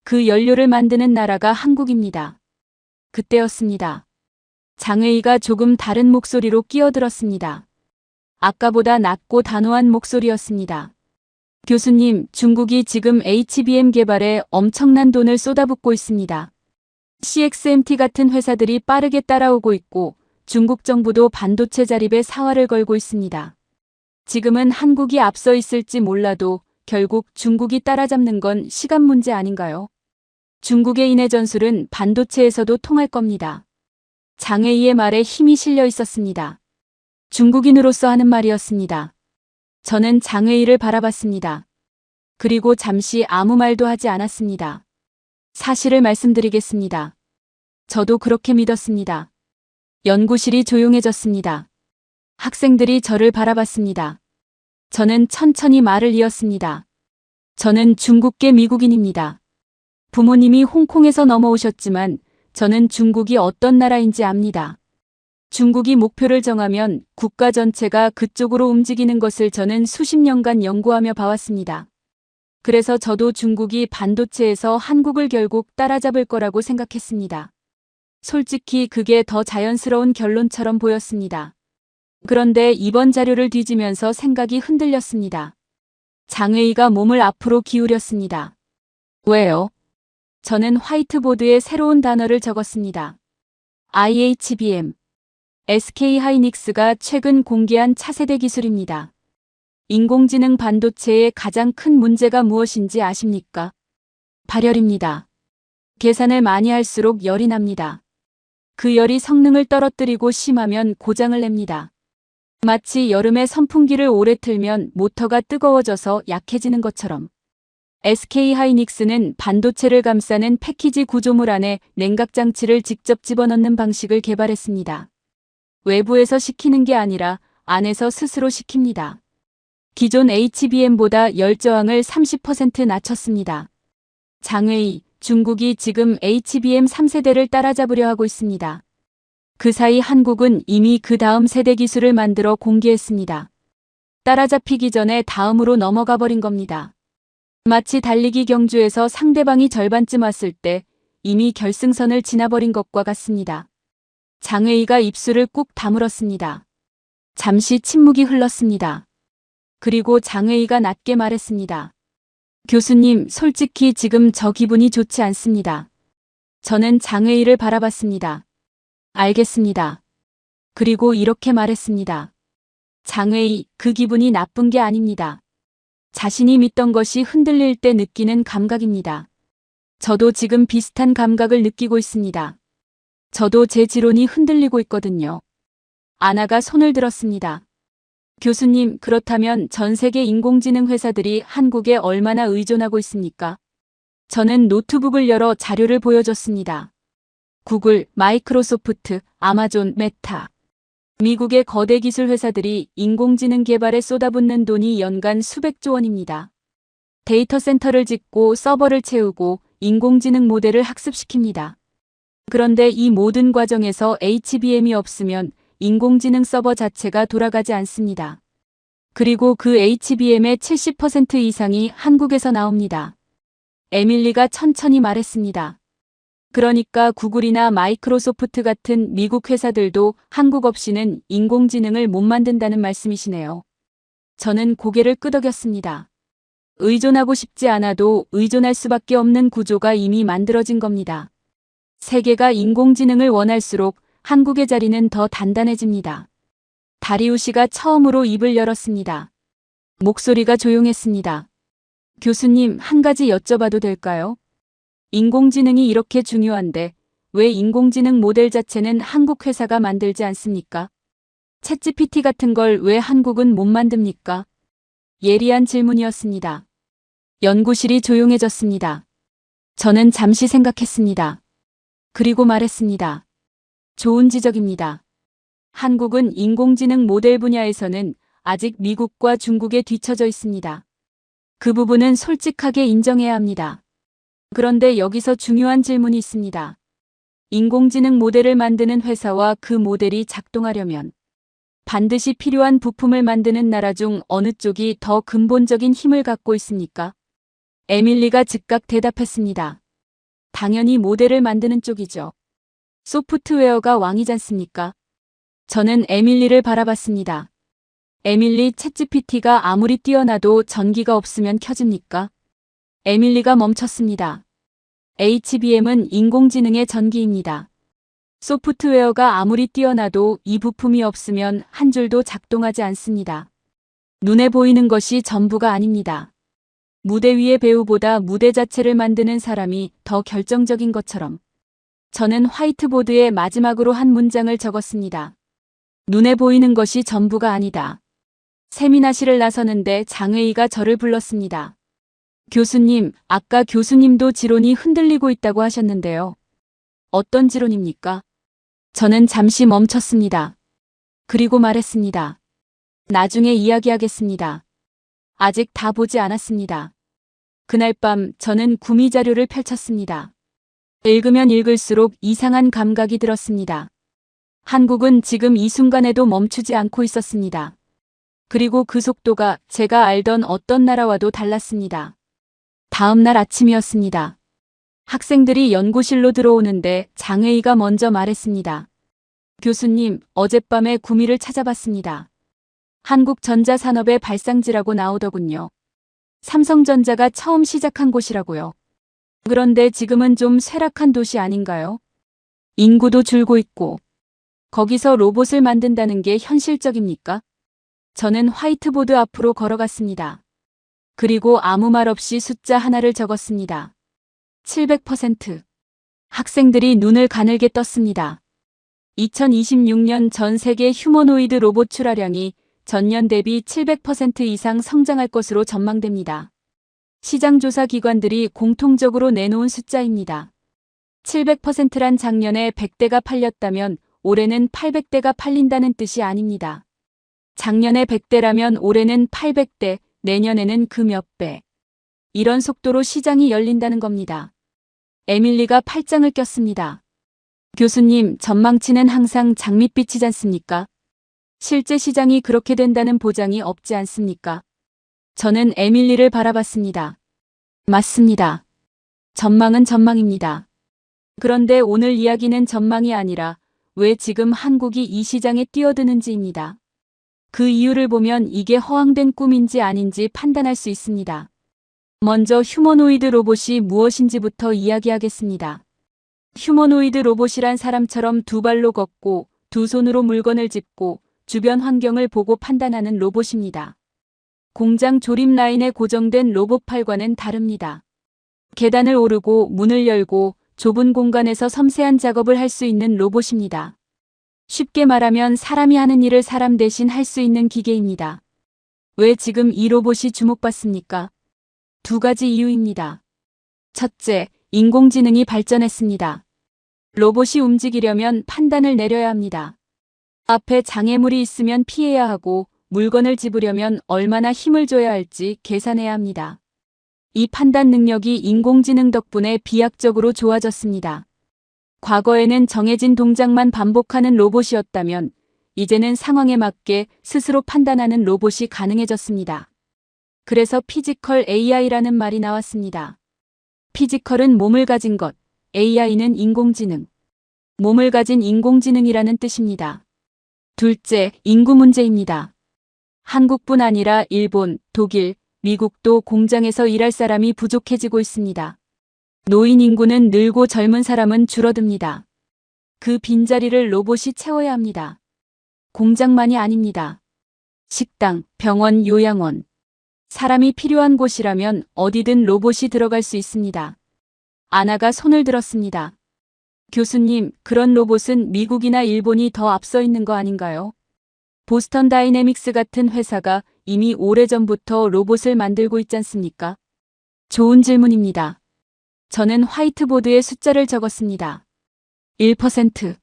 그 연료를 만드는 나라가 한국입니다. 그때였습니다. 장웨이가 조금 다른 목소리로 끼어들었습니다. 아까보다 낮고 단호한 목소리였습니다. 교수님, 중국이 지금 HBM 개발에 엄청난 돈을 쏟아붓고 있습니다. CXMT 같은 회사들이 빠르게 따라오고 있고 중국 정부도 반도체 자립에 사활을 걸고 있습니다. 지금은 한국이 앞서 있을지 몰라도 결국 중국이 따라잡는 건 시간 문제 아닌가요? 중국의 인해 전술은 반도체에서도 통할 겁니다. 장웨이의 말에 힘이 실려 있었습니다. 중국인으로서 하는 말이었습니다. 저는 장웨이를 바라봤습니다. 그리고 잠시 아무 말도 하지 않았습니다. 사실을 말씀드리겠습니다. 저도 그렇게 믿었습니다. 연구실이 조용해졌습니다. 학생들이 저를 바라봤습니다. 저는 천천히 말을 이었습니다. 저는 중국계 미국인입니다. 부모님이 홍콩에서 넘어오셨지만 저는 중국이 어떤 나라인지 압니다. 중국이 목표를 정하면 국가 전체가 그쪽으로 움직이는 것을 저는 수십 년간 연구하며 봐왔습니다. 그래서 저도 중국이 반도체에서 한국을 결국 따라잡을 거라고 생각했습니다. 솔직히 그게 더 자연스러운 결론처럼 보였습니다. 그런데 이번 자료를 뒤지면서 생각이 흔들렸습니다. 장회의가 몸을 앞으로 기울였습니다. 왜요? 저는 화이트보드에 새로운 단어를 적었습니다. IHBM. SK하이닉스가 최근 공개한 차세대 기술입니다. 인공지능 반도체의 가장 큰 문제가 무엇인지 아십니까? 발열입니다. 계산을 많이 할수록 열이 납니다. 그 열이 성능을 떨어뜨리고 심하면 고장을 냅니다. 마치 여름에 선풍기를 오래 틀면 모터가 뜨거워져서 약해지는 것처럼 SK하이닉스는 반도체를 감싸는 패키지 구조물 안에 냉각장치를 직접 집어넣는 방식을 개발했습니다. 외부에서 식히는 게 아니라 안에서 스스로 식힙니다. 기존 HBM보다 열 저항을 30% 낮췄습니다. 장회의, 중국이 지금 HBM 3세대를 따라잡으려 하고 있습니다. 그 사이 한국은 이미 그 다음 세대 기술을 만들어 공개했습니다. 따라잡히기 전에 다음으로 넘어가 버린 겁니다. 마치 달리기 경주에서 상대방이 절반쯤 왔을 때 이미 결승선을 지나버린 것과 같습니다. 장회의가 입술을 꾹 다물었습니다. 잠시 침묵이 흘렀습니다. 그리고 장회의가 낮게 말했습니다. 교수님, 솔직히 지금 저 기분이 좋지 않습니다. 저는 장회의를 바라봤습니다. 알겠습니다. 그리고 이렇게 말했습니다. 장회의, 그 기분이 나쁜 게 아닙니다. 자신이 믿던 것이 흔들릴 때 느끼는 감각입니다. 저도 지금 비슷한 감각을 느끼고 있습니다. 저도 제 지론이 흔들리고 있거든요. 아나가 손을 들었습니다. 교수님, 그렇다면 전 세계 인공지능 회사들이 한국에 얼마나 의존하고 있습니까? 저는 노트북을 열어 자료를 보여줬습니다. 구글, 마이크로소프트, 아마존, 메타. 미국의 거대 기술 회사들이 인공지능 개발에 쏟아붓는 돈이 연간 수백조 원입니다. 데이터 센터를 짓고 서버를 채우고 인공지능 모델을 학습시킵니다. 그런데 이 모든 과정에서 HBM이 없으면 인공지능 서버 자체가 돌아가지 않습니다. 그리고 그 HBM의 70% 이상이 한국에서 나옵니다. 에밀리가 천천히 말했습니다. 그러니까 구글이나 마이크로소프트 같은 미국 회사들도 한국 없이는 인공지능을 못 만든다는 말씀이시네요. 저는 고개를 끄덕였습니다. 의존하고 싶지 않아도 의존할 수밖에 없는 구조가 이미 만들어진 겁니다. 세계가 인공지능을 원할수록 한국의 자리는 더 단단해집니다. 다리우시가 처음으로 입을 열었습니다. 목소리가 조용했습니다. 교수님, 한 가지 여쭤봐도 될까요? 인공지능이 이렇게 중요한데 왜 인공지능 모델 자체는 한국 회사가 만들지 않습니까? 챗GPT 같은 걸 왜 한국은 못 만듭니까? 예리한 질문이었습니다. 연구실이 조용해졌습니다. 저는 잠시 생각했습니다. 그리고 말했습니다. 좋은 지적입니다. 한국은 인공지능 모델 분야에서는 아직 미국과 중국에 뒤처져 있습니다. 그 부분은 솔직하게 인정해야 합니다. 그런데 여기서 중요한 질문이 있습니다. 인공지능 모델을 만드는 회사와 그 모델이 작동하려면 반드시 필요한 부품을 만드는 나라 중 어느 쪽이 더 근본적인 힘을 갖고 있습니까? 에밀리가 즉각 대답했습니다. 당연히 모델을 만드는 쪽이죠. 소프트웨어가 왕이지 않습니까? 저는 에밀리를 바라봤습니다. 에밀리, 챗GPT가 아무리 뛰어나도 전기가 없으면 켜집니까? 에밀리가 멈췄습니다. HBM은 인공지능의 전기입니다. 소프트웨어가 아무리 뛰어나도 이 부품이 없으면 한 줄도 작동하지 않습니다. 눈에 보이는 것이 전부가 아닙니다. 무대 위의 배우보다 무대 자체를 만드는 사람이 더 결정적인 것처럼 저는 화이트보드에 마지막으로 한 문장을 적었습니다. 눈에 보이는 것이 전부가 아니다. 세미나실을 나서는데 장회의가 저를 불렀습니다. 교수님, 아까 교수님도 지론이 흔들리고 있다고 하셨는데요. 어떤 지론입니까? 저는 잠시 멈췄습니다. 그리고 말했습니다. 나중에 이야기하겠습니다. 아직 다 보지 않았습니다. 그날 밤 저는 구미 자료를 펼쳤습니다. 읽으면 읽을수록 이상한 감각이 들었습니다. 한국은 지금 이 순간에도 멈추지 않고 있었습니다. 그리고 그 속도가 제가 알던 어떤 나라와도 달랐습니다. 다음 날 아침이었습니다. 학생들이 연구실로 들어오는데 장회의가 먼저 말했습니다. 교수님, 어젯밤에 구미를 찾아봤습니다. 한국전자산업의 발상지라고 나오더군요. 삼성전자가 처음 시작한 곳이라고요. 그런데 지금은 좀 쇠락한 도시 아닌가요? 인구도 줄고 있고, 거기서 로봇을 만든다는 게 현실적입니까? 저는 화이트보드 앞으로 걸어갔습니다. 그리고 아무 말 없이 숫자 하나를 적었습니다. 700%. 학생들이 눈을 가늘게 떴습니다. 2026년 전 세계 휴머노이드 로봇 출하량이 전년 대비 700% 이상 성장할 것으로 전망됩니다. 시장조사 기관들이 공통적으로 내놓은 숫자입니다. 700%란 작년에 100대가 팔렸다면 올해는 800대가 팔린다는 뜻이 아닙니다. 작년에 100대라면 올해는 800대, 내년에는 그 몇 배. 이런 속도로 시장이 열린다는 겁니다. 에밀리가 팔짱을 꼈습니다. 교수님, 전망치는 항상 장밋빛이지 않습니까? 실제 시장이 그렇게 된다는 보장이 없지 않습니까? 저는 에밀리를 바라봤습니다. 맞습니다. 전망은 전망입니다. 그런데 오늘 이야기는 전망이 아니라 왜 지금 한국이 이 시장에 뛰어드는지입니다. 그 이유를 보면 이게 허황된 꿈인지 아닌지 판단할 수 있습니다. 먼저 휴머노이드 로봇이 무엇인지부터 이야기하겠습니다. 휴머노이드 로봇이란 사람처럼 두 발로 걷고 두 손으로 물건을 짚고 주변 환경을 보고 판단하는 로봇입니다. 공장 조립 라인에 고정된 로봇팔과는 다릅니다. 계단을 오르고 문을 열고 좁은 공간에서 섬세한 작업을 할 수 있는 로봇입니다. 쉽게 말하면 사람이 하는 일을 사람 대신 할 수 있는 기계입니다. 왜 지금 이 로봇이 주목받습니까? 두 가지 이유입니다. 첫째, 인공지능이 발전했습니다. 로봇이 움직이려면 판단을 내려야 합니다. 앞에 장애물이 있으면 피해야 하고 물건을 집으려면 얼마나 힘을 줘야 할지 계산해야 합니다. 이 판단 능력이 인공지능 덕분에 비약적으로 좋아졌습니다. 과거에는 정해진 동작만 반복하는 로봇이었다면 이제는 상황에 맞게 스스로 판단하는 로봇이 가능해졌습니다. 그래서 피지컬 AI라는 말이 나왔습니다. 피지컬은 몸을 가진 것, AI는 인공지능. 몸을 가진 인공지능이라는 뜻입니다. 둘째, 인구 문제입니다. 한국뿐 아니라 일본, 독일, 미국도 공장에서 일할 사람이 부족해지고 있습니다. 노인 인구는 늘고 젊은 사람은 줄어듭니다. 그 빈자리를 로봇이 채워야 합니다. 공장만이 아닙니다. 식당, 병원, 요양원. 사람이 필요한 곳이라면 어디든 로봇이 들어갈 수 있습니다. 아나가 손을 들었습니다. 교수님, 그런 로봇은 미국이나 일본이 더 앞서 있는 거 아닌가요? 보스턴 다이내믹스 같은 회사가 이미 오래전부터 로봇을 만들고 있지 않습니까? 좋은 질문입니다. 저는 화이트보드에 숫자를 적었습니다. 1%.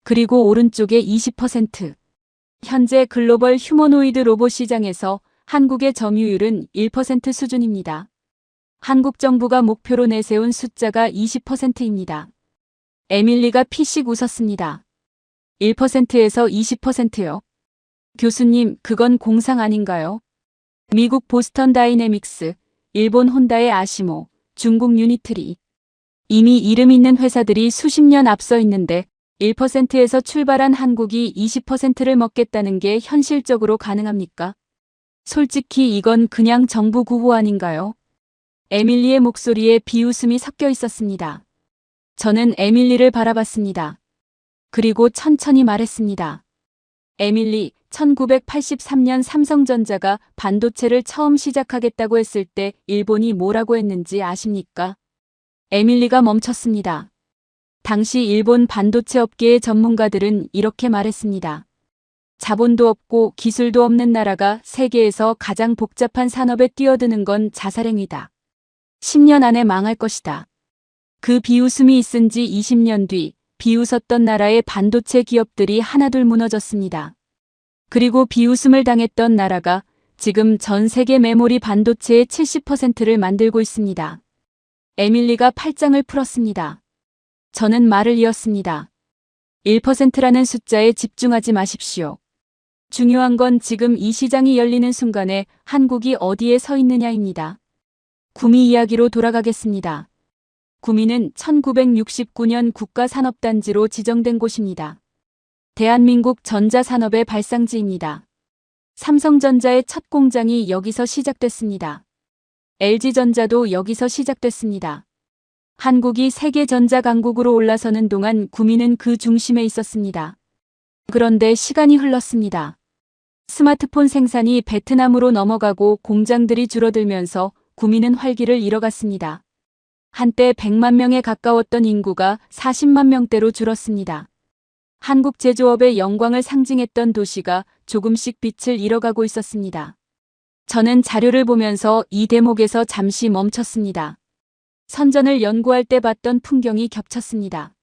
그리고 오른쪽에 20%. 현재 글로벌 휴머노이드 로봇 시장에서 한국의 점유율은 1% 수준입니다. 한국 정부가 목표로 내세운 숫자가 20%입니다. 에밀리가 피식 웃었습니다. 1%에서 20%요? 교수님, 그건 공상 아닌가요? 미국 보스턴 다이내믹스, 일본 혼다의 아시모, 중국 유니트리. 이미 이름 있는 회사들이 수십 년 앞서 있는데 1%에서 출발한 한국이 20%를 먹겠다는 게 현실적으로 가능합니까? 솔직히 이건 그냥 정부 구호 아닌가요? 에밀리의 목소리에 비웃음이 섞여 있었습니다. 저는 에밀리를 바라봤습니다. 그리고 천천히 말했습니다. 에밀리, 1983년 삼성전자가 반도체를 처음 시작하겠다고 했을 때 일본이 뭐라고 했는지 아십니까? 에밀리가 멈췄습니다. 당시 일본 반도체 업계의 전문가들은 이렇게 말했습니다. 자본도 없고 기술도 없는 나라가 세계에서 가장 복잡한 산업에 뛰어드는 건 자살행위다. 10년 안에 망할 것이다. 그 비웃음이 있은 지 20년 뒤 비웃었던 나라의 반도체 기업들이 하나둘 무너졌습니다. 그리고 비웃음을 당했던 나라가 지금 전 세계 메모리 반도체의 70%를 만들고 있습니다. 에밀리가 팔짱을 풀었습니다. 저는 말을 이었습니다. 1%라는 숫자에 집중하지 마십시오. 중요한 건 지금 이 시장이 열리는 순간에 한국이 어디에 서 있느냐입니다. 구미 이야기로 돌아가겠습니다. 구미는 1969년 국가산업단지로 지정된 곳입니다. 대한민국 전자산업의 발상지입니다. 삼성전자의 첫 공장이 여기서 시작됐습니다. LG전자도 여기서 시작됐습니다. 한국이 세계 전자 강국으로 올라서는 동안 구미는 그 중심에 있었습니다. 그런데 시간이 흘렀습니다. 스마트폰 생산이 베트남으로 넘어가고 공장들이 줄어들면서 구미는 활기를 잃어갔습니다. 한때 100만 명에 가까웠던 인구가 40만 명대로 줄었습니다. 한국 제조업의 영광을 상징했던 도시가 조금씩 빛을 잃어가고 있었습니다. 저는 자료를 보면서 이 대목에서 잠시 멈췄습니다. 선전을 연구할 때 봤던 풍경이 겹쳤습니다.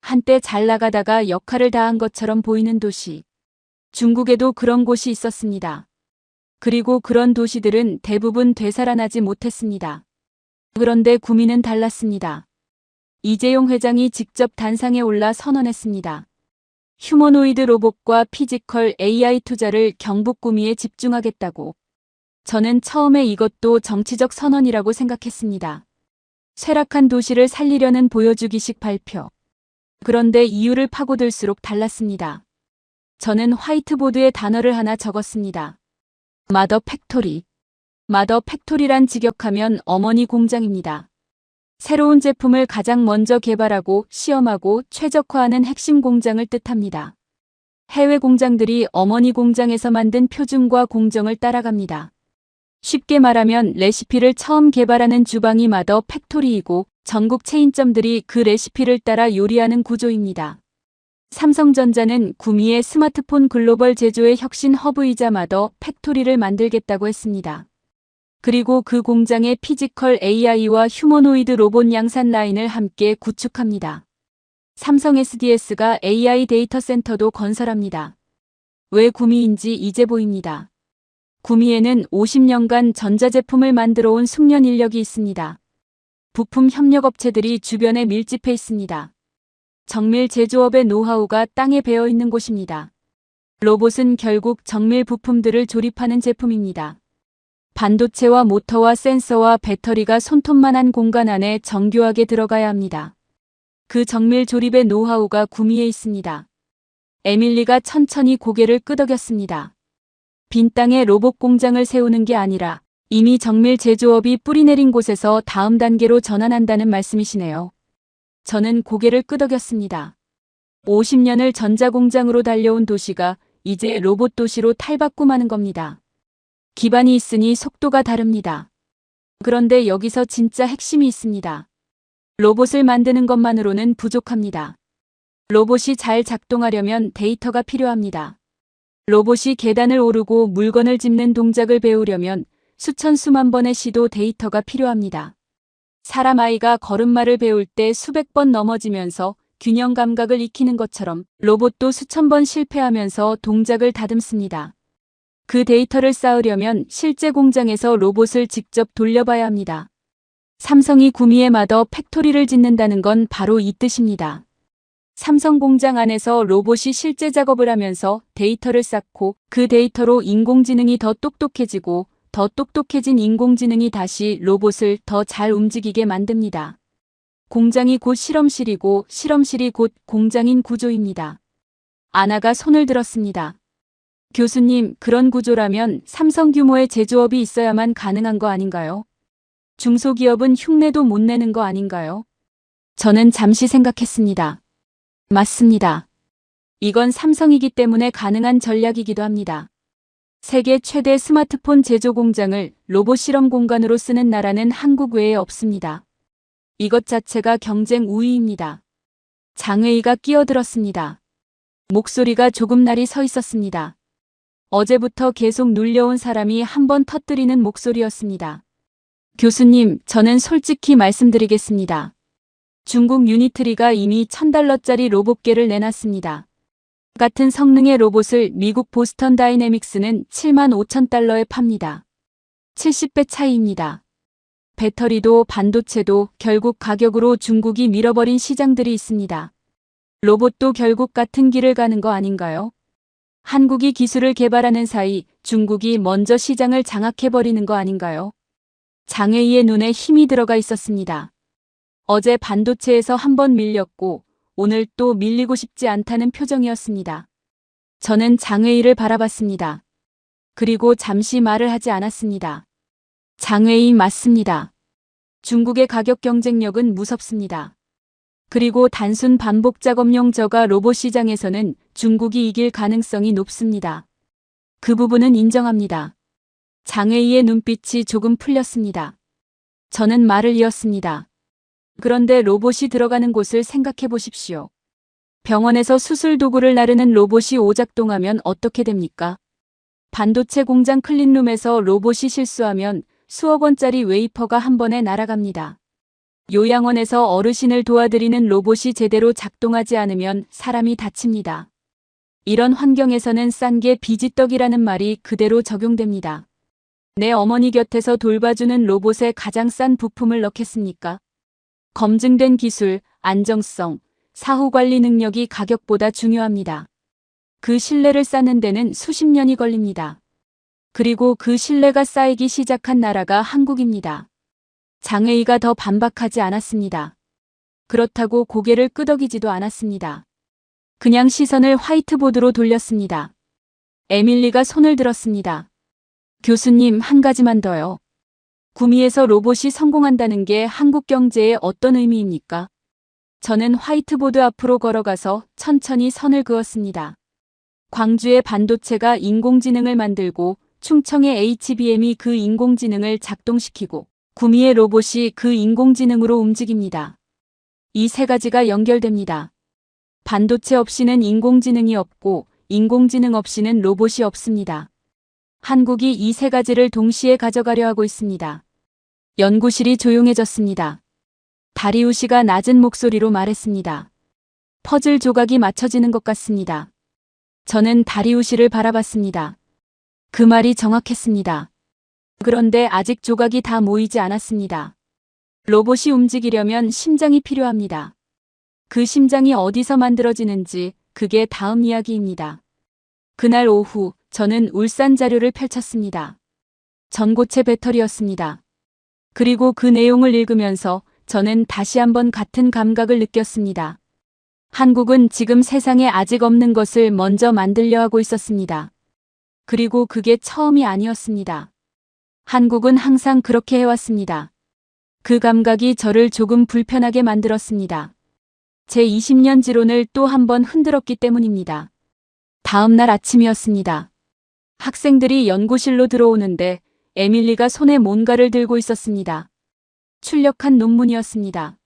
한때 잘 나가다가 역할을 다한 것처럼 보이는 도시. 중국에도 그런 곳이 있었습니다. 그리고 그런 도시들은 대부분 되살아나지 못했습니다. 그런데 구미는 달랐습니다. 이재용 회장이 직접 단상에 올라 선언했습니다. 휴머노이드 로봇과 피지컬 AI 투자를 경북 구미에 집중하겠다고. 저는 처음에 이것도 정치적 선언이라고 생각했습니다. 쇠락한 도시를 살리려는 보여주기식 발표. 그런데 이유를 파고들수록 달랐습니다. 저는 화이트보드에 단어를 하나 적었습니다. 마더 팩토리. 마더 팩토리란 직역하면 어머니 공장입니다. 새로운 제품을 가장 먼저 개발하고 시험하고 최적화하는 핵심 공장을 뜻합니다. 해외 공장들이 어머니 공장에서 만든 표준과 공정을 따라갑니다. 쉽게 말하면 레시피를 처음 개발하는 주방이 마더 팩토리이고 전국 체인점들이 그 레시피를 따라 요리하는 구조입니다. 삼성전자는 구미의 스마트폰 글로벌 제조의 혁신 허브이자 마더 팩토리를 만들겠다고 했습니다. 그리고 그 공장에 피지컬 AI와 휴머노이드 로봇 양산 라인을 함께 구축합니다. 삼성 SDS가 AI 데이터 센터도 건설합니다. 왜 구미인지 이제 보입니다. 구미에는 50년간 전자제품을 만들어 온 숙련 인력이 있습니다. 부품 협력업체들이 주변에 밀집해 있습니다. 정밀 제조업의 노하우가 땅에 배어 있는 곳입니다. 로봇은 결국 정밀 부품들을 조립하는 제품입니다. 반도체와 모터와 센서와 배터리가 손톱만한 공간 안에 정교하게 들어가야 합니다. 그 정밀 조립의 노하우가 구미에 있습니다. 에밀리가 천천히 고개를 끄덕였습니다. 빈 땅에 로봇 공장을 세우는 게 아니라 이미 정밀 제조업이 뿌리내린 곳에서 다음 단계로 전환한다는 말씀이시네요. 저는 고개를 끄덕였습니다. 50년을 전자공장으로 달려온 도시가 이제 로봇 도시로 탈바꿈하는 겁니다. 기반이 있으니 속도가 다릅니다. 그런데 여기서 진짜 핵심이 있습니다. 로봇을 만드는 것만으로는 부족합니다. 로봇이 잘 작동하려면 데이터가 필요합니다. 로봇이 계단을 오르고 물건을 짚는 동작을 배우려면 수천 수만 번의 시도 데이터가 필요합니다. 사람 아이가 걸음마를 배울 때 수백 번 넘어지면서 균형 감각을 익히는 것처럼 로봇도 수천 번 실패하면서 동작을 다듬습니다. 그 데이터를 쌓으려면 실제 공장에서 로봇을 직접 돌려봐야 합니다. 삼성이 구미의 마더 팩토리를 짓는다는 건 바로 이 뜻입니다. 삼성 공장 안에서 로봇이 실제 작업을 하면서 데이터를 쌓고 그 데이터로 인공지능이 더 똑똑해지고 더 똑똑해진 인공지능이 다시 로봇을 더 잘 움직이게 만듭니다. 공장이 곧 실험실이고 실험실이 곧 공장인 구조입니다. 아나가 손을 들었습니다. 교수님, 그런 구조라면 삼성 규모의 제조업이 있어야만 가능한 거 아닌가요? 중소기업은 흉내도 못 내는 거 아닌가요? 저는 잠시 생각했습니다. 맞습니다. 이건 삼성이기 때문에 가능한 전략이기도 합니다. 세계 최대 스마트폰 제조 공장을 로봇 실험 공간으로 쓰는 나라는 한국 외에 없습니다. 이것 자체가 경쟁 우위입니다. 장회의가 끼어들었습니다. 목소리가 조금 날이 서 있었습니다. 어제부터 계속 눌려온 사람이 한번 터뜨리는 목소리였습니다. 교수님, 저는 솔직히 말씀드리겠습니다. 중국 유니트리가 이미 $1000짜리 로봇계를 내놨습니다. 같은 성능의 로봇을 미국 보스턴 다이내믹스는 $75,000에 팝니다. 70배 차이입니다. 배터리도 반도체도 결국 가격으로 중국이 밀어버린 시장들이 있습니다. 로봇도 결국 같은 길을 가는 거 아닌가요? 한국이 기술을 개발하는 사이 중국이 먼저 시장을 장악해버리는 거 아닌가요? 장애희의 눈에 힘이 들어가 있었습니다. 어제 반도체에서 한번 밀렸고 오늘 또 밀리고 싶지 않다는 표정이었습니다. 저는 장웨이를 바라봤습니다. 그리고 잠시 말을 하지 않았습니다. 장웨이 맞습니다. 중국의 가격 경쟁력은 무섭습니다. 그리고 단순 반복 작업용 저가 로봇 시장에서는 중국이 이길 가능성이 높습니다. 그 부분은 인정합니다. 장웨이의 눈빛이 조금 풀렸습니다. 저는 말을 이었습니다. 그런데 로봇이 들어가는 곳을 생각해 보십시오. 병원에서 수술 도구를 나르는 로봇이 오작동하면 어떻게 됩니까? 반도체 공장 클린룸에서 로봇이 실수하면 수억 원짜리 웨이퍼가 한 번에 날아갑니다. 요양원에서 어르신을 도와드리는 로봇이 제대로 작동하지 않으면 사람이 다칩니다. 이런 환경에서는 싼 게 비지떡이라는 말이 그대로 적용됩니다. 내 어머니 곁에서 돌봐주는 로봇에 가장 싼 부품을 넣겠습니까? 검증된 기술, 안정성, 사후 관리 능력이 가격보다 중요합니다. 그 신뢰를 쌓는 데는 수십 년이 걸립니다. 그리고 그 신뢰가 쌓이기 시작한 나라가 한국입니다. 장웨이가 더 반박하지 않았습니다. 그렇다고 고개를 끄덕이지도 않았습니다. 그냥 시선을 화이트보드로 돌렸습니다. 에밀리가 손을 들었습니다. 교수님, 한 가지만 더요. 구미에서 로봇이 성공한다는 게 한국 경제에 어떤 의미입니까? 저는 화이트보드 앞으로 걸어가서 천천히 선을 그었습니다. 광주의 반도체가 인공지능을 만들고 충청의 HBM이 그 인공지능을 작동시키고 구미의 로봇이 그 인공지능으로 움직입니다. 이 세 가지가 연결됩니다. 반도체 없이는 인공지능이 없고 인공지능 없이는 로봇이 없습니다. 한국이 이 세 가지를 동시에 가져가려 하고 있습니다. 연구실이 조용해졌습니다. 다리우시가 낮은 목소리로 말했습니다. 퍼즐 조각이 맞춰지는 것 같습니다. 저는 다리우시를 바라봤습니다. 그 말이 정확했습니다. 그런데 아직 조각이 다 모이지 않았습니다. 로봇이 움직이려면 심장이 필요합니다. 그 심장이 어디서 만들어지는지 그게 다음 이야기입니다. 그날 오후 저는 울산 자료를 펼쳤습니다. 전고체 배터리였습니다. 그리고 그 내용을 읽으면서 저는 다시 한번 같은 감각을 느꼈습니다. 한국은 지금 세상에 아직 없는 것을 먼저 만들려 하고 있었습니다. 그리고 그게 처음이 아니었습니다. 한국은 항상 그렇게 해왔습니다. 그 감각이 저를 조금 불편하게 만들었습니다. 제 20년 지론을 또 한 번 흔들었기 때문입니다. 다음 날 아침이었습니다. 학생들이 연구실로 들어오는데 에밀리가 손에 뭔가를 들고 있었습니다. 출력한 논문이었습니다.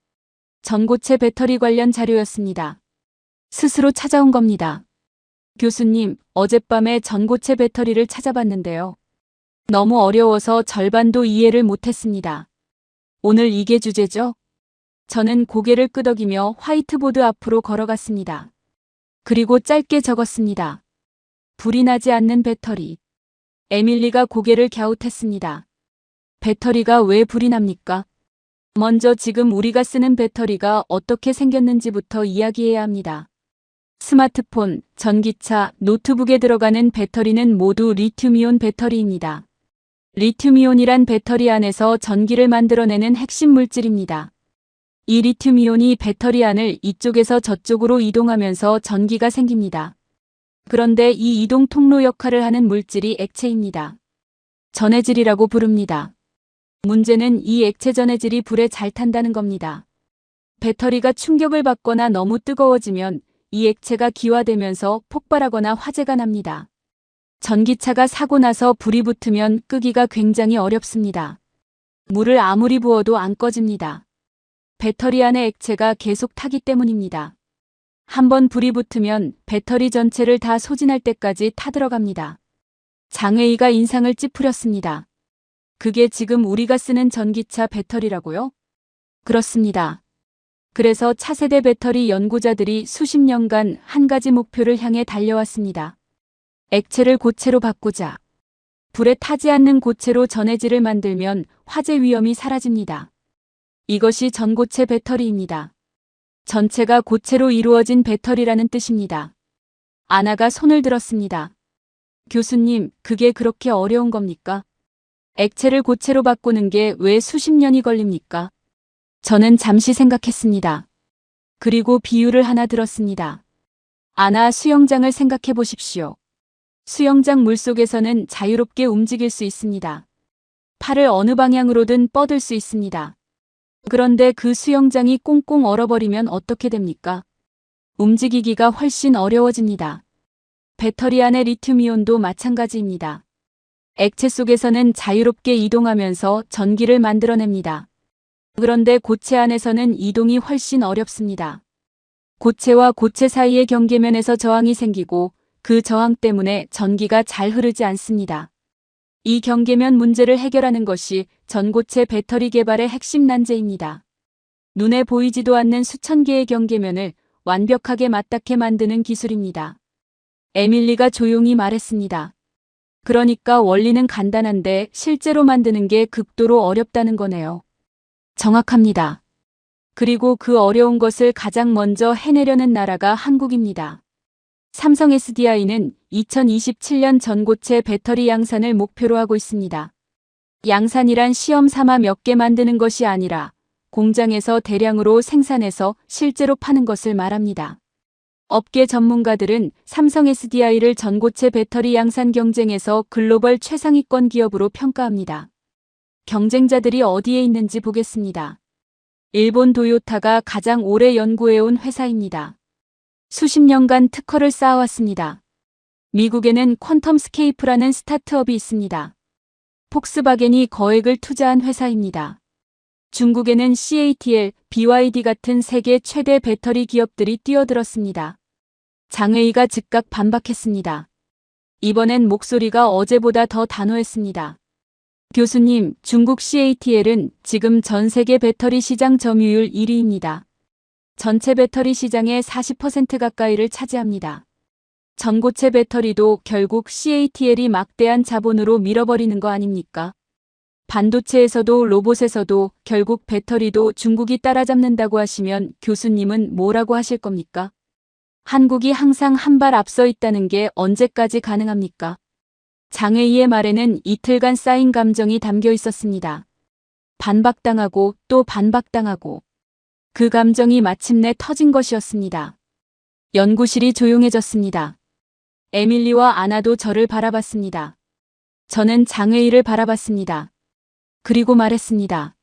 전고체 배터리 관련 자료였습니다. 스스로 찾아온 겁니다. 교수님, 어젯밤에 전고체 배터리를 찾아봤는데요. 너무 어려워서 절반도 이해를 못했습니다. 오늘 이게 주제죠? 저는 고개를 끄덕이며 화이트보드 앞으로 걸어갔습니다. 그리고 짧게 적었습니다. 불이 나지 않는 배터리. 에밀리가 고개를 갸웃했습니다. 배터리가 왜 불이 납니까? 먼저 지금 우리가 쓰는 배터리가 어떻게 생겼는지부터 이야기해야 합니다. 스마트폰, 전기차, 노트북에 들어가는 배터리는 모두 리튬이온 배터리입니다. 리튬이온이란 배터리 안에서 전기를 만들어내는 핵심 물질입니다. 이 리튬이온이 배터리 안을 이쪽에서 저쪽으로 이동하면서 전기가 생깁니다. 그런데 이 이동 통로 역할을 하는 물질이 액체입니다. 전해질이라고 부릅니다. 문제는 이 액체 전해질이 불에 잘 탄다는 겁니다. 배터리가 충격을 받거나 너무 뜨거워지면 이 액체가 기화되면서 폭발하거나 화재가 납니다. 전기차가 사고 나서 불이 붙으면 끄기가 굉장히 어렵습니다. 물을 아무리 부어도 안 꺼집니다. 배터리 안의 액체가 계속 타기 때문입니다. 한번 불이 붙으면 배터리 전체를 다 소진할 때까지 타들어갑니다. 장웨이가 인상을 찌푸렸습니다. 그게 지금 우리가 쓰는 전기차 배터리라고요? 그렇습니다. 그래서 차세대 배터리 연구자들이 수십 년간 한 가지 목표를 향해 달려왔습니다. 액체를 고체로 바꾸자. 불에 타지 않는 고체로 전해질을 만들면 화재 위험이 사라집니다. 이것이 전고체 배터리입니다. 전체가 고체로 이루어진 배터리라는 뜻입니다. 아나가 손을 들었습니다. 교수님, 그게 그렇게 어려운 겁니까? 액체를 고체로 바꾸는 게 왜 수십 년이 걸립니까? 저는 잠시 생각했습니다. 그리고 비유를 하나 들었습니다. 아나 수영장을 생각해 보십시오. 수영장 물속에서는 자유롭게 움직일 수 있습니다. 팔을 어느 방향으로든 뻗을 수 있습니다. 그런데 그 수영장이 꽁꽁 얼어버리면 어떻게 됩니까? 움직이기가 훨씬 어려워집니다. 배터리 안의 리튬이온도 마찬가지입니다. 액체 속에서는 자유롭게 이동하면서 전기를 만들어냅니다. 그런데 고체 안에서는 이동이 훨씬 어렵습니다. 고체와 고체 사이의 경계면에서 저항이 생기고 그 저항 때문에 전기가 잘 흐르지 않습니다. 이 경계면 문제를 해결하는 것이 전고체 배터리 개발의 핵심 난제입니다. 눈에 보이지도 않는 수천 개의 경계면을 완벽하게 맞닿게 만드는 기술입니다. 에밀리가 조용히 말했습니다. 그러니까 원리는 간단한데 실제로 만드는 게 극도로 어렵다는 거네요. 정확합니다. 그리고 그 어려운 것을 가장 먼저 해내려는 나라가 한국입니다. 삼성 SDI는 2027년 전고체 배터리 양산을 목표로 하고 있습니다. 양산이란 시험 삼아 몇 개 만드는 것이 아니라 공장에서 대량으로 생산해서 실제로 파는 것을 말합니다. 업계 전문가들은 삼성 SDI를 전고체 배터리 양산 경쟁에서 글로벌 최상위권 기업으로 평가합니다. 경쟁자들이 어디에 있는지 보겠습니다. 일본 도요타가 가장 오래 연구해온 회사입니다. 수십 년간 특허를 쌓아왔습니다. 미국에는 퀀텀스케이프라는 스타트업이 있습니다. 폭스바겐이 거액을 투자한 회사입니다. 중국에는 CATL, BYD 같은 세계 최대 배터리 기업들이 뛰어들었습니다. 장웨이가 즉각 반박했습니다. 이번엔 목소리가 어제보다 더 단호했습니다. 교수님, 중국 CATL은 지금 전 세계 배터리 시장 점유율 1위입니다. 전체 배터리 시장의 40% 가까이를 차지합니다. 전고체 배터리도 결국 CATL이 막대한 자본으로 밀어버리는 거 아닙니까? 반도체에서도 로봇에서도 결국 배터리도 중국이 따라잡는다고 하시면 교수님은 뭐라고 하실 겁니까? 한국이 항상 한 발 앞서 있다는 게 언제까지 가능합니까? 장웨이의 말에는 이틀간 쌓인 감정이 담겨 있었습니다. 반박당하고 또 반박당하고. 그 감정이 마침내 터진 것이었습니다. 연구실이 조용해졌습니다. 에밀리와 아나도 저를 바라봤습니다. 저는 장웨이를 바라봤습니다. 그리고 말했습니다.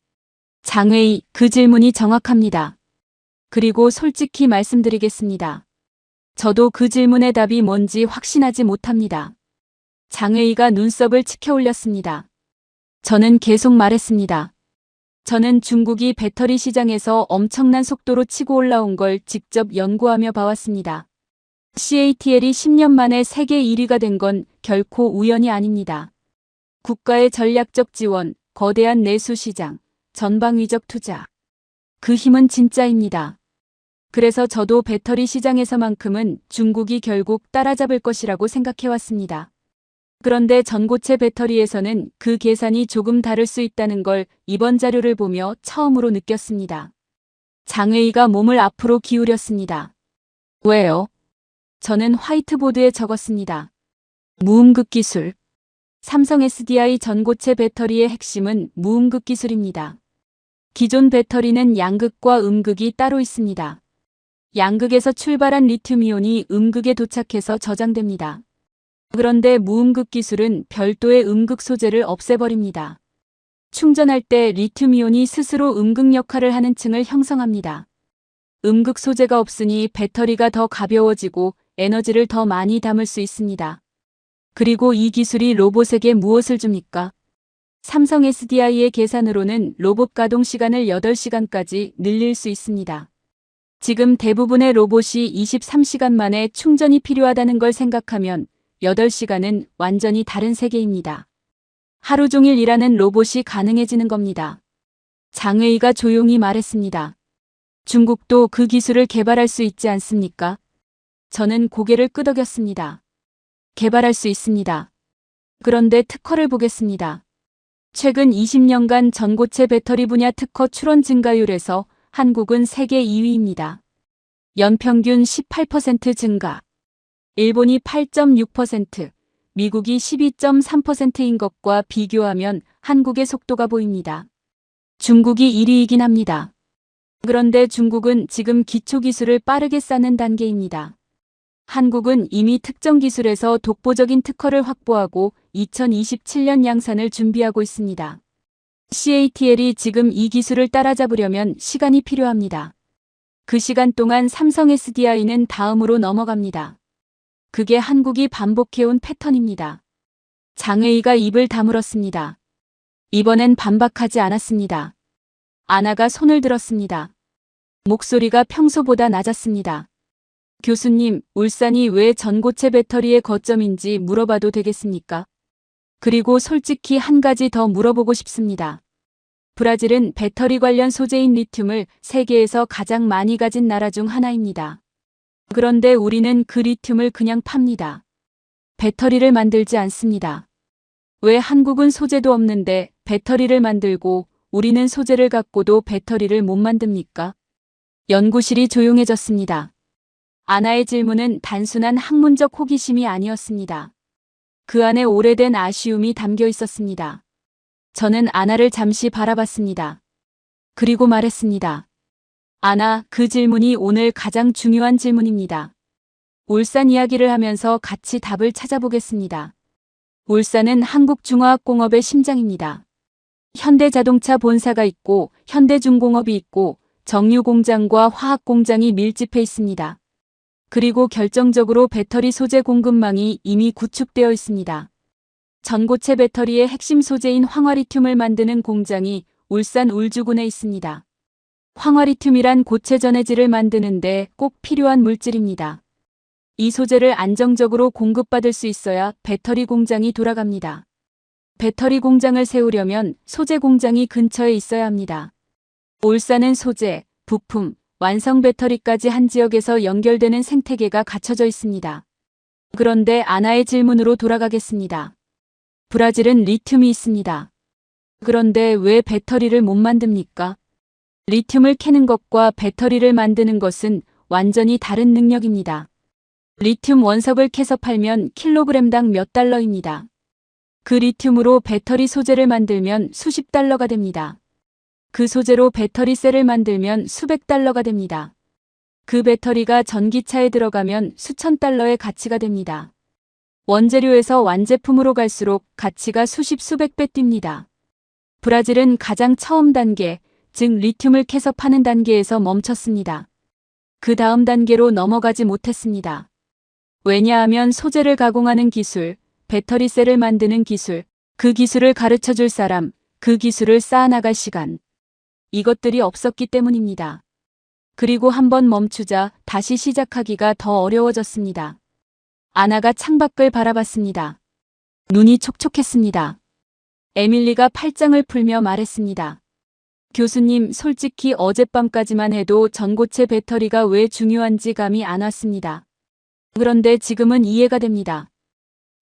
장웨이, 그 질문이 정확합니다. 그리고 솔직히 말씀드리겠습니다. 저도 그 질문의 답이 뭔지 확신하지 못합니다. 장웨이가 눈썹을 치켜 올렸습니다. 저는 계속 말했습니다. 저는 중국이 배터리 시장에서 엄청난 속도로 치고 올라온 걸 직접 연구하며 봐왔습니다. CATL이 10년 만에 세계 1위가 된 건 결코 우연이 아닙니다. 국가의 전략적 지원, 거대한 내수 시장, 전방위적 투자. 그 힘은 진짜입니다. 그래서 저도 배터리 시장에서만큼은 중국이 결국 따라잡을 것이라고 생각해왔습니다. 그런데 전고체 배터리에서는 그 계산이 조금 다를 수 있다는 걸 이번 자료를 보며 처음으로 느꼈습니다. 장웨이가 몸을 앞으로 기울였습니다. 왜요? 저는 화이트보드에 적었습니다. 무음극 기술. 삼성 SDI 전고체 배터리의 핵심은 무음극 기술입니다. 기존 배터리는 양극과 음극이 따로 있습니다. 양극에서 출발한 리튬이온이 음극에 도착해서 저장됩니다. 그런데 무음극 기술은 별도의 음극 소재를 없애버립니다. 충전할 때 리튬이온이 스스로 음극 역할을 하는 층을 형성합니다. 음극 소재가 없으니 배터리가 더 가벼워지고 에너지를 더 많이 담을 수 있습니다. 그리고 이 기술이 로봇에게 무엇을 줍니까? 삼성 SDI의 계산으로는 로봇 가동 시간을 8시간까지 늘릴 수 있습니다. 지금 대부분의 로봇이 23시간 만에 충전이 필요하다는 걸 생각하면 8시간은 완전히 다른 세계입니다. 하루 종일 일하는 로봇이 가능해지는 겁니다. 장웨이가 조용히 말했습니다. 중국도 그 기술을 개발할 수 있지 않습니까? 저는 고개를 끄덕였습니다. 개발할 수 있습니다. 그런데 특허를 보겠습니다. 최근 20년간 전고체 배터리 분야 특허 출원 증가율에서 한국은 세계 2위입니다. 연평균 18% 증가. 일본이 8.6%, 미국이 12.3%인 것과 비교하면 한국의 속도가 보입니다. 중국이 1위이긴 합니다. 그런데 중국은 지금 기초기술을 빠르게 쌓는 단계입니다. 한국은 이미 특정 기술에서 독보적인 특허를 확보하고 2027년 양산을 준비하고 있습니다. CATL이 지금 이 기술을 따라잡으려면 시간이 필요합니다. 그 시간 동안 삼성 SDI는 다음으로 넘어갑니다. 그게 한국이 반복해온 패턴입니다. 장웨이가 입을 다물었습니다. 이번엔 반박하지 않았습니다. 아나가 손을 들었습니다. 목소리가 평소보다 낮았습니다. 교수님, 울산이 왜 전고체 배터리의 거점인지 물어봐도 되겠습니까? 그리고 솔직히 한 가지 더 물어보고 싶습니다. 브라질은 배터리 관련 소재인 리튬을 세계에서 가장 많이 가진 나라 중 하나입니다. 그런데 우리는 그 리튬을 그냥 팝니다. 배터리를 만들지 않습니다. 왜 한국은 소재도 없는데 배터리를 만들고 우리는 소재를 갖고도 배터리를 못 만듭니까? 연구실이 조용해졌습니다. 아나의 질문은 단순한 학문적 호기심이 아니었습니다. 그 안에 오래된 아쉬움이 담겨 있었습니다. 저는 아나를 잠시 바라봤습니다. 그리고 말했습니다. 아나, 그 질문이 오늘 가장 중요한 질문입니다. 울산 이야기를 하면서 같이 답을 찾아보겠습니다. 울산은 한국중화학공업의 심장입니다. 현대자동차 본사가 있고 현대중공업이 있고 정유공장과 화학공장이 밀집해 있습니다. 그리고 결정적으로 배터리 소재 공급망이 이미 구축되어 있습니다. 전고체 배터리의 핵심 소재인 황화리튬을 만드는 공장이 울산 울주군에 있습니다. 황화리튬이란 고체 전해질을 만드는데 꼭 필요한 물질입니다. 이 소재를 안정적으로 공급받을 수 있어야 배터리 공장이 돌아갑니다. 배터리 공장을 세우려면 소재 공장이 근처에 있어야 합니다. 울산은 소재, 부품, 완성 배터리까지 한 지역에서 연결되는 생태계가 갖춰져 있습니다. 그런데 아나의 질문으로 돌아가겠습니다. 브라질은 리튬이 있습니다. 그런데 왜 배터리를 못 만듭니까? 리튬을 캐는 것과 배터리를 만드는 것은 완전히 다른 능력입니다. 리튬 원석을 캐서 팔면 킬로그램당 몇 달러입니다. 그 리튬으로 배터리 소재를 만들면 수십 달러가 됩니다. 그 소재로 배터리 셀을 만들면 수백 달러가 됩니다. 그 배터리가 전기차에 들어가면 수천 달러의 가치가 됩니다. 원재료에서 완제품으로 갈수록 가치가 수십 수백 배 뜁니다. 브라질은 가장 처음 단계, 즉 리튬을 캐서 파는 단계에서 멈췄습니다. 그 다음 단계로 넘어가지 못했습니다. 왜냐하면 소재를 가공하는 기술, 배터리 셀을 만드는 기술, 그 기술을 가르쳐 줄 사람, 그 기술을 쌓아나갈 시간, 이것들이 없었기 때문입니다. 그리고 한번 멈추자 다시 시작하기가 더 어려워졌습니다. 아나가 창밖을 바라봤습니다. 눈이 촉촉했습니다. 에밀리가 팔짱을 풀며 말했습니다. 교수님, 솔직히 어젯밤까지만 해도 전고체 배터리가 왜 중요한지 감이 안 왔습니다. 그런데 지금은 이해가 됩니다.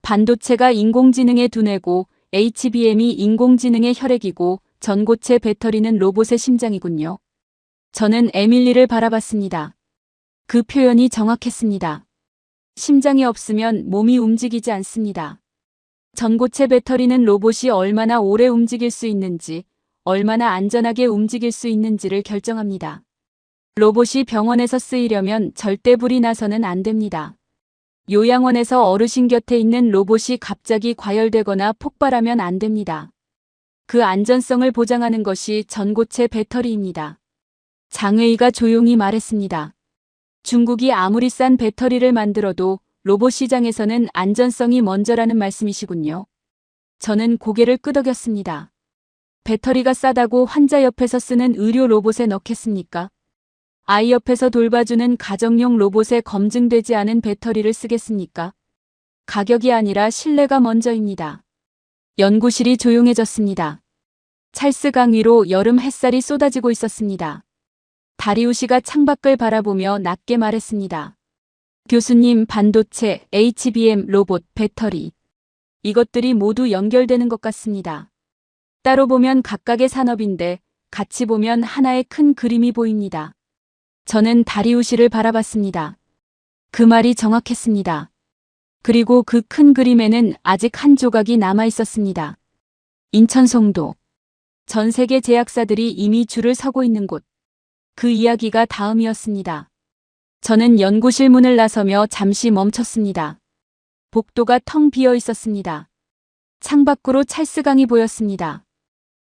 반도체가 인공지능의 두뇌고 HBM이 인공지능의 혈액이고 전고체 배터리는 로봇의 심장이군요. 저는 에밀리를 바라봤습니다. 그 표현이 정확했습니다. 심장이 없으면 몸이 움직이지 않습니다. 전고체 배터리는 로봇이 얼마나 오래 움직일 수 있는지, 얼마나 안전하게 움직일 수 있는지를 결정합니다. 로봇이 병원에서 쓰이려면 절대 불이 나서는 안 됩니다. 요양원에서 어르신 곁에 있는 로봇이 갑자기 과열되거나 폭발하면 안 됩니다. 그 안전성을 보장하는 것이 전고체 배터리입니다. 장웨이가 조용히 말했습니다. 중국이 아무리 싼 배터리를 만들어도 로봇 시장에서는 안전성이 먼저라는 말씀이시군요. 저는 고개를 끄덕였습니다. 배터리가 싸다고 환자 옆에서 쓰는 의료 로봇에 넣겠습니까? 아이 옆에서 돌봐주는 가정용 로봇에 검증되지 않은 배터리를 쓰겠습니까? 가격이 아니라 신뢰가 먼저입니다. 연구실이 조용해졌습니다. 찰스 강 위로 여름 햇살이 쏟아지고 있었습니다. 다리우시가 창밖을 바라보며 낮게 말했습니다. 교수님, 반도체, HBM, 로봇, 배터리. 이것들이 모두 연결되는 것 같습니다. 따로 보면 각각의 산업인데 같이 보면 하나의 큰 그림이 보입니다. 저는 다리우시를 바라봤습니다. 그 말이 정확했습니다. 그리고 그 큰 그림에는 아직 한 조각이 남아 있었습니다. 인천송도. 전 세계 제약사들이 이미 줄을 서고 있는 곳. 그 이야기가 다음이었습니다. 저는 연구실 문을 나서며 잠시 멈췄습니다. 복도가 텅 비어 있었습니다. 창밖으로 찰스강이 보였습니다.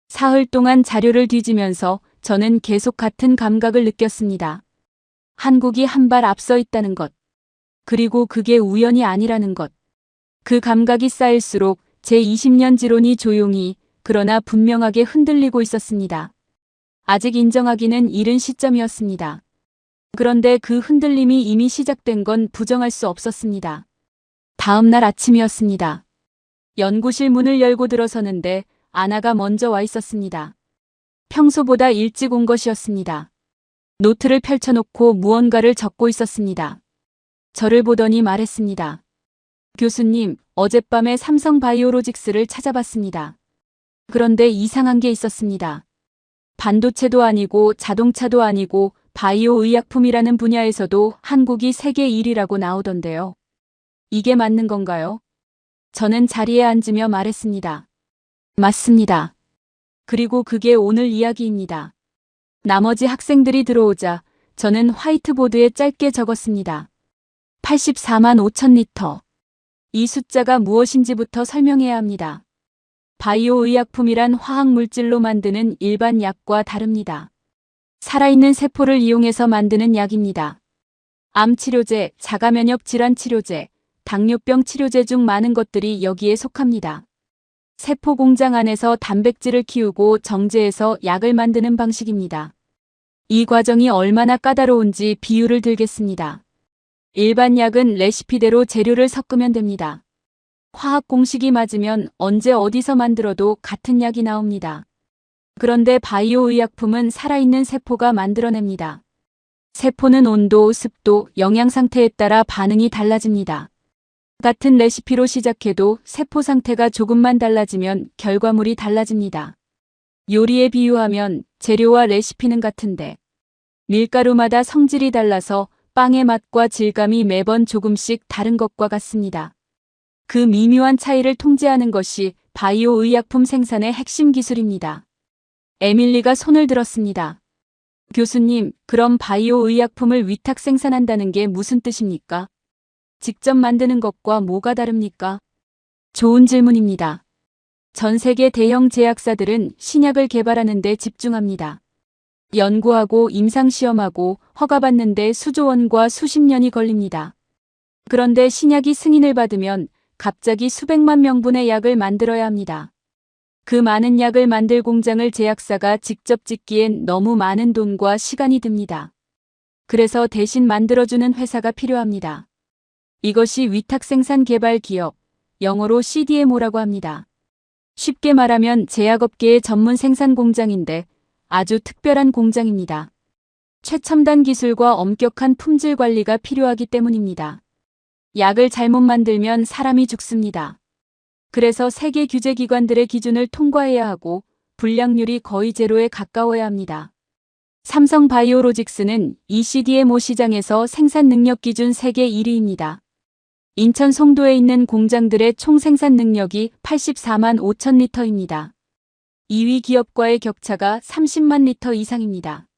사흘 동안 자료를 뒤지면서 저는 계속 같은 감각을 느꼈습니다. 한국이 한 발 앞서 있다는 것. 그리고 그게 우연이 아니라는 것. 그 감각이 쌓일수록 제 20년 지론이 조용히 그러나 분명하게 흔들리고 있었습니다. 아직 인정하기는 이른 시점이었습니다. 그런데 그 흔들림이 이미 시작된 건 부정할 수 없었습니다. 다음 날 아침이었습니다. 연구실 문을 열고 들어서는데 아나가 먼저 와 있었습니다. 평소보다 일찍 온 것이었습니다. 노트를 펼쳐놓고 무언가를 적고 있었습니다. 저를 보더니 말했습니다. 교수님, 어젯밤에 삼성바이오로직스를 찾아봤습니다. 그런데 이상한 게 있었습니다. 반도체도 아니고 자동차도 아니고 바이오 의약품이라는 분야에서도 한국이 세계 1위라고 나오던데요. 이게 맞는 건가요? 저는 자리에 앉으며 말했습니다. 맞습니다. 그리고 그게 오늘 이야기입니다. 나머지 학생들이 들어오자 저는 화이트보드에 짧게 적었습니다. 84만 5천 리터. 이 숫자가 무엇인지부터 설명해야 합니다. 바이오 의약품이란 화학물질로 만드는 일반 약과 다릅니다. 살아있는 세포를 이용해서 만드는 약입니다. 암 치료제, 자가면역 질환 치료제, 당뇨병 치료제 중 많은 것들이 여기에 속합니다. 세포 공장 안에서 단백질을 키우고 정제해서 약을 만드는 방식입니다. 이 과정이 얼마나 까다로운지 비유를 들겠습니다. 일반 약은 레시피대로 재료를 섞으면 됩니다. 화학 공식이 맞으면 언제 어디서 만들어도 같은 약이 나옵니다. 그런데 바이오 의약품은 살아있는 세포가 만들어냅니다. 세포는 온도, 습도, 영양 상태에 따라 반응이 달라집니다. 같은 레시피로 시작해도 세포 상태가 조금만 달라지면 결과물이 달라집니다. 요리에 비유하면 재료와 레시피는 같은데 밀가루마다 성질이 달라서 빵의 맛과 질감이 매번 조금씩 다른 것과 같습니다. 그 미묘한 차이를 통제하는 것이 바이오 의약품 생산의 핵심 기술입니다. 에밀리가 손을 들었습니다. 교수님, 그럼 바이오 의약품을 위탁 생산한다는 게 무슨 뜻입니까? 직접 만드는 것과 뭐가 다릅니까? 좋은 질문입니다. 전 세계 대형 제약사들은 신약을 개발하는 데 집중합니다. 연구하고 임상시험하고 허가받는 데 수조 원과 수십 년이 걸립니다. 그런데 신약이 승인을 받으면 갑자기 수백만 명분의 약을 만들어야 합니다. 그 많은 약을 만들 공장을 제약사가 직접 짓기엔 너무 많은 돈과 시간이 듭니다. 그래서 대신 만들어주는 회사가 필요합니다. 이것이 위탁생산 개발 기업, 영어로 CDMO라고 합니다. 쉽게 말하면 제약업계의 전문 생산 공장인데 아주 특별한 공장입니다. 최첨단 기술과 엄격한 품질 관리가 필요하기 때문입니다. 약을 잘못 만들면 사람이 죽습니다. 그래서 세계 규제기관들의 기준을 통과해야 하고 불량률이 거의 제로에 가까워야 합니다. 삼성바이오로직스는 이 CDMO 시장에서 생산 능력 기준 세계 1위입니다. 인천 송도에 있는 공장들의 총 생산 능력이 84만 5천 리터입니다. 2위 기업과의 격차가 30만 리터 이상입니다.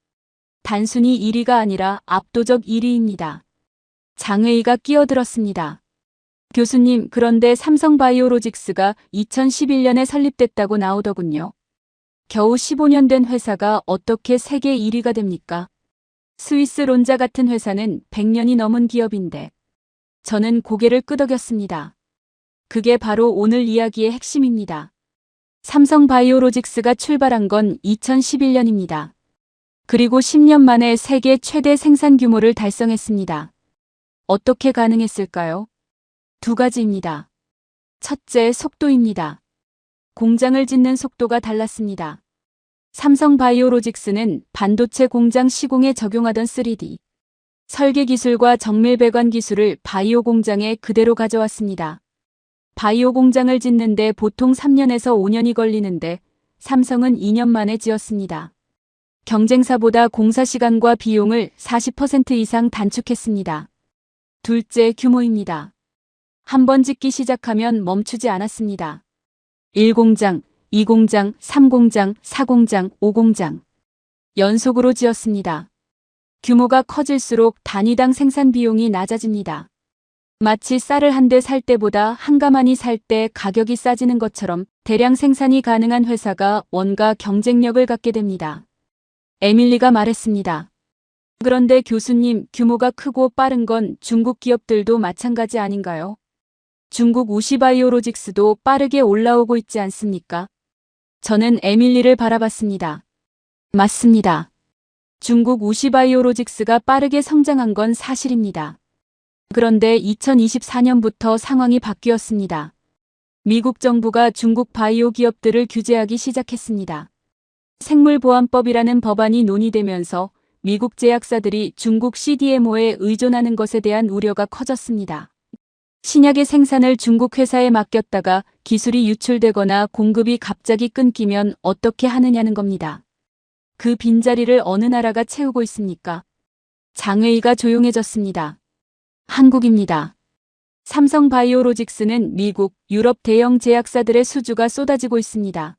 단순히 1위가 아니라 압도적 1위입니다. 장회의가 끼어들었습니다. 교수님, 그런데 삼성바이오로직스가 2011년에 설립됐다고 나오더군요. 겨우 15년 된 회사가 어떻게 세계 1위가 됩니까? 스위스 론자 같은 회사는 100년이 넘은 기업인데. 저는 고개를 끄덕였습니다. 그게 바로 오늘 이야기의 핵심입니다. 삼성바이오로직스가 출발한 건 2011년입니다. 그리고 10년 만에 세계 최대 생산 규모를 달성했습니다. 어떻게 가능했을까요? 두 가지입니다. 첫째, 속도입니다. 공장을 짓는 속도가 달랐습니다. 삼성바이오로직스는 반도체 공장 시공에 적용하던 3D 설계 기술과 정밀 배관 기술을 바이오 공장에 그대로 가져왔습니다. 바이오 공장을 짓는데 보통 3년에서 5년이 걸리는데 삼성은 2년 만에 지었습니다. 경쟁사보다 공사 시간과 비용을 40% 이상 단축했습니다. 둘째, 규모입니다. 한번 짓기 시작하면 멈추지 않았습니다. 1공장, 2공장, 3공장, 4공장, 5공장. 연속으로 지었습니다. 규모가 커질수록 단위당 생산 비용이 낮아집니다. 마치 쌀을 한 대 살 때보다 한 가마니 살 때 가격이 싸지는 것처럼 대량 생산이 가능한 회사가 원가 경쟁력을 갖게 됩니다. 에밀리가 말했습니다. 그런데 교수님, 규모가 크고 빠른 건 중국 기업들도 마찬가지 아닌가요? 중국 우시바이오로직스도 빠르게 올라오고 있지 않습니까? 저는 에밀리를 바라봤습니다. 맞습니다. 중국 우시바이오로직스가 빠르게 성장한 건 사실입니다. 그런데 2024년부터 상황이 바뀌었습니다. 미국 정부가 중국 바이오 기업들을 규제하기 시작했습니다. 생물보안법이라는 법안이 논의되면서 미국 제약사들이 중국 CDMO에 의존하는 것에 대한 우려가 커졌습니다. 신약의 생산을 중국 회사에 맡겼다가 기술이 유출되거나 공급이 갑자기 끊기면 어떻게 하느냐는 겁니다. 그 빈자리를 어느 나라가 채우고 있습니까? 장회의가 조용해졌습니다. 한국입니다. 삼성바이오로직스는 미국, 유럽 대형 제약사들의 수주가 쏟아지고 있습니다.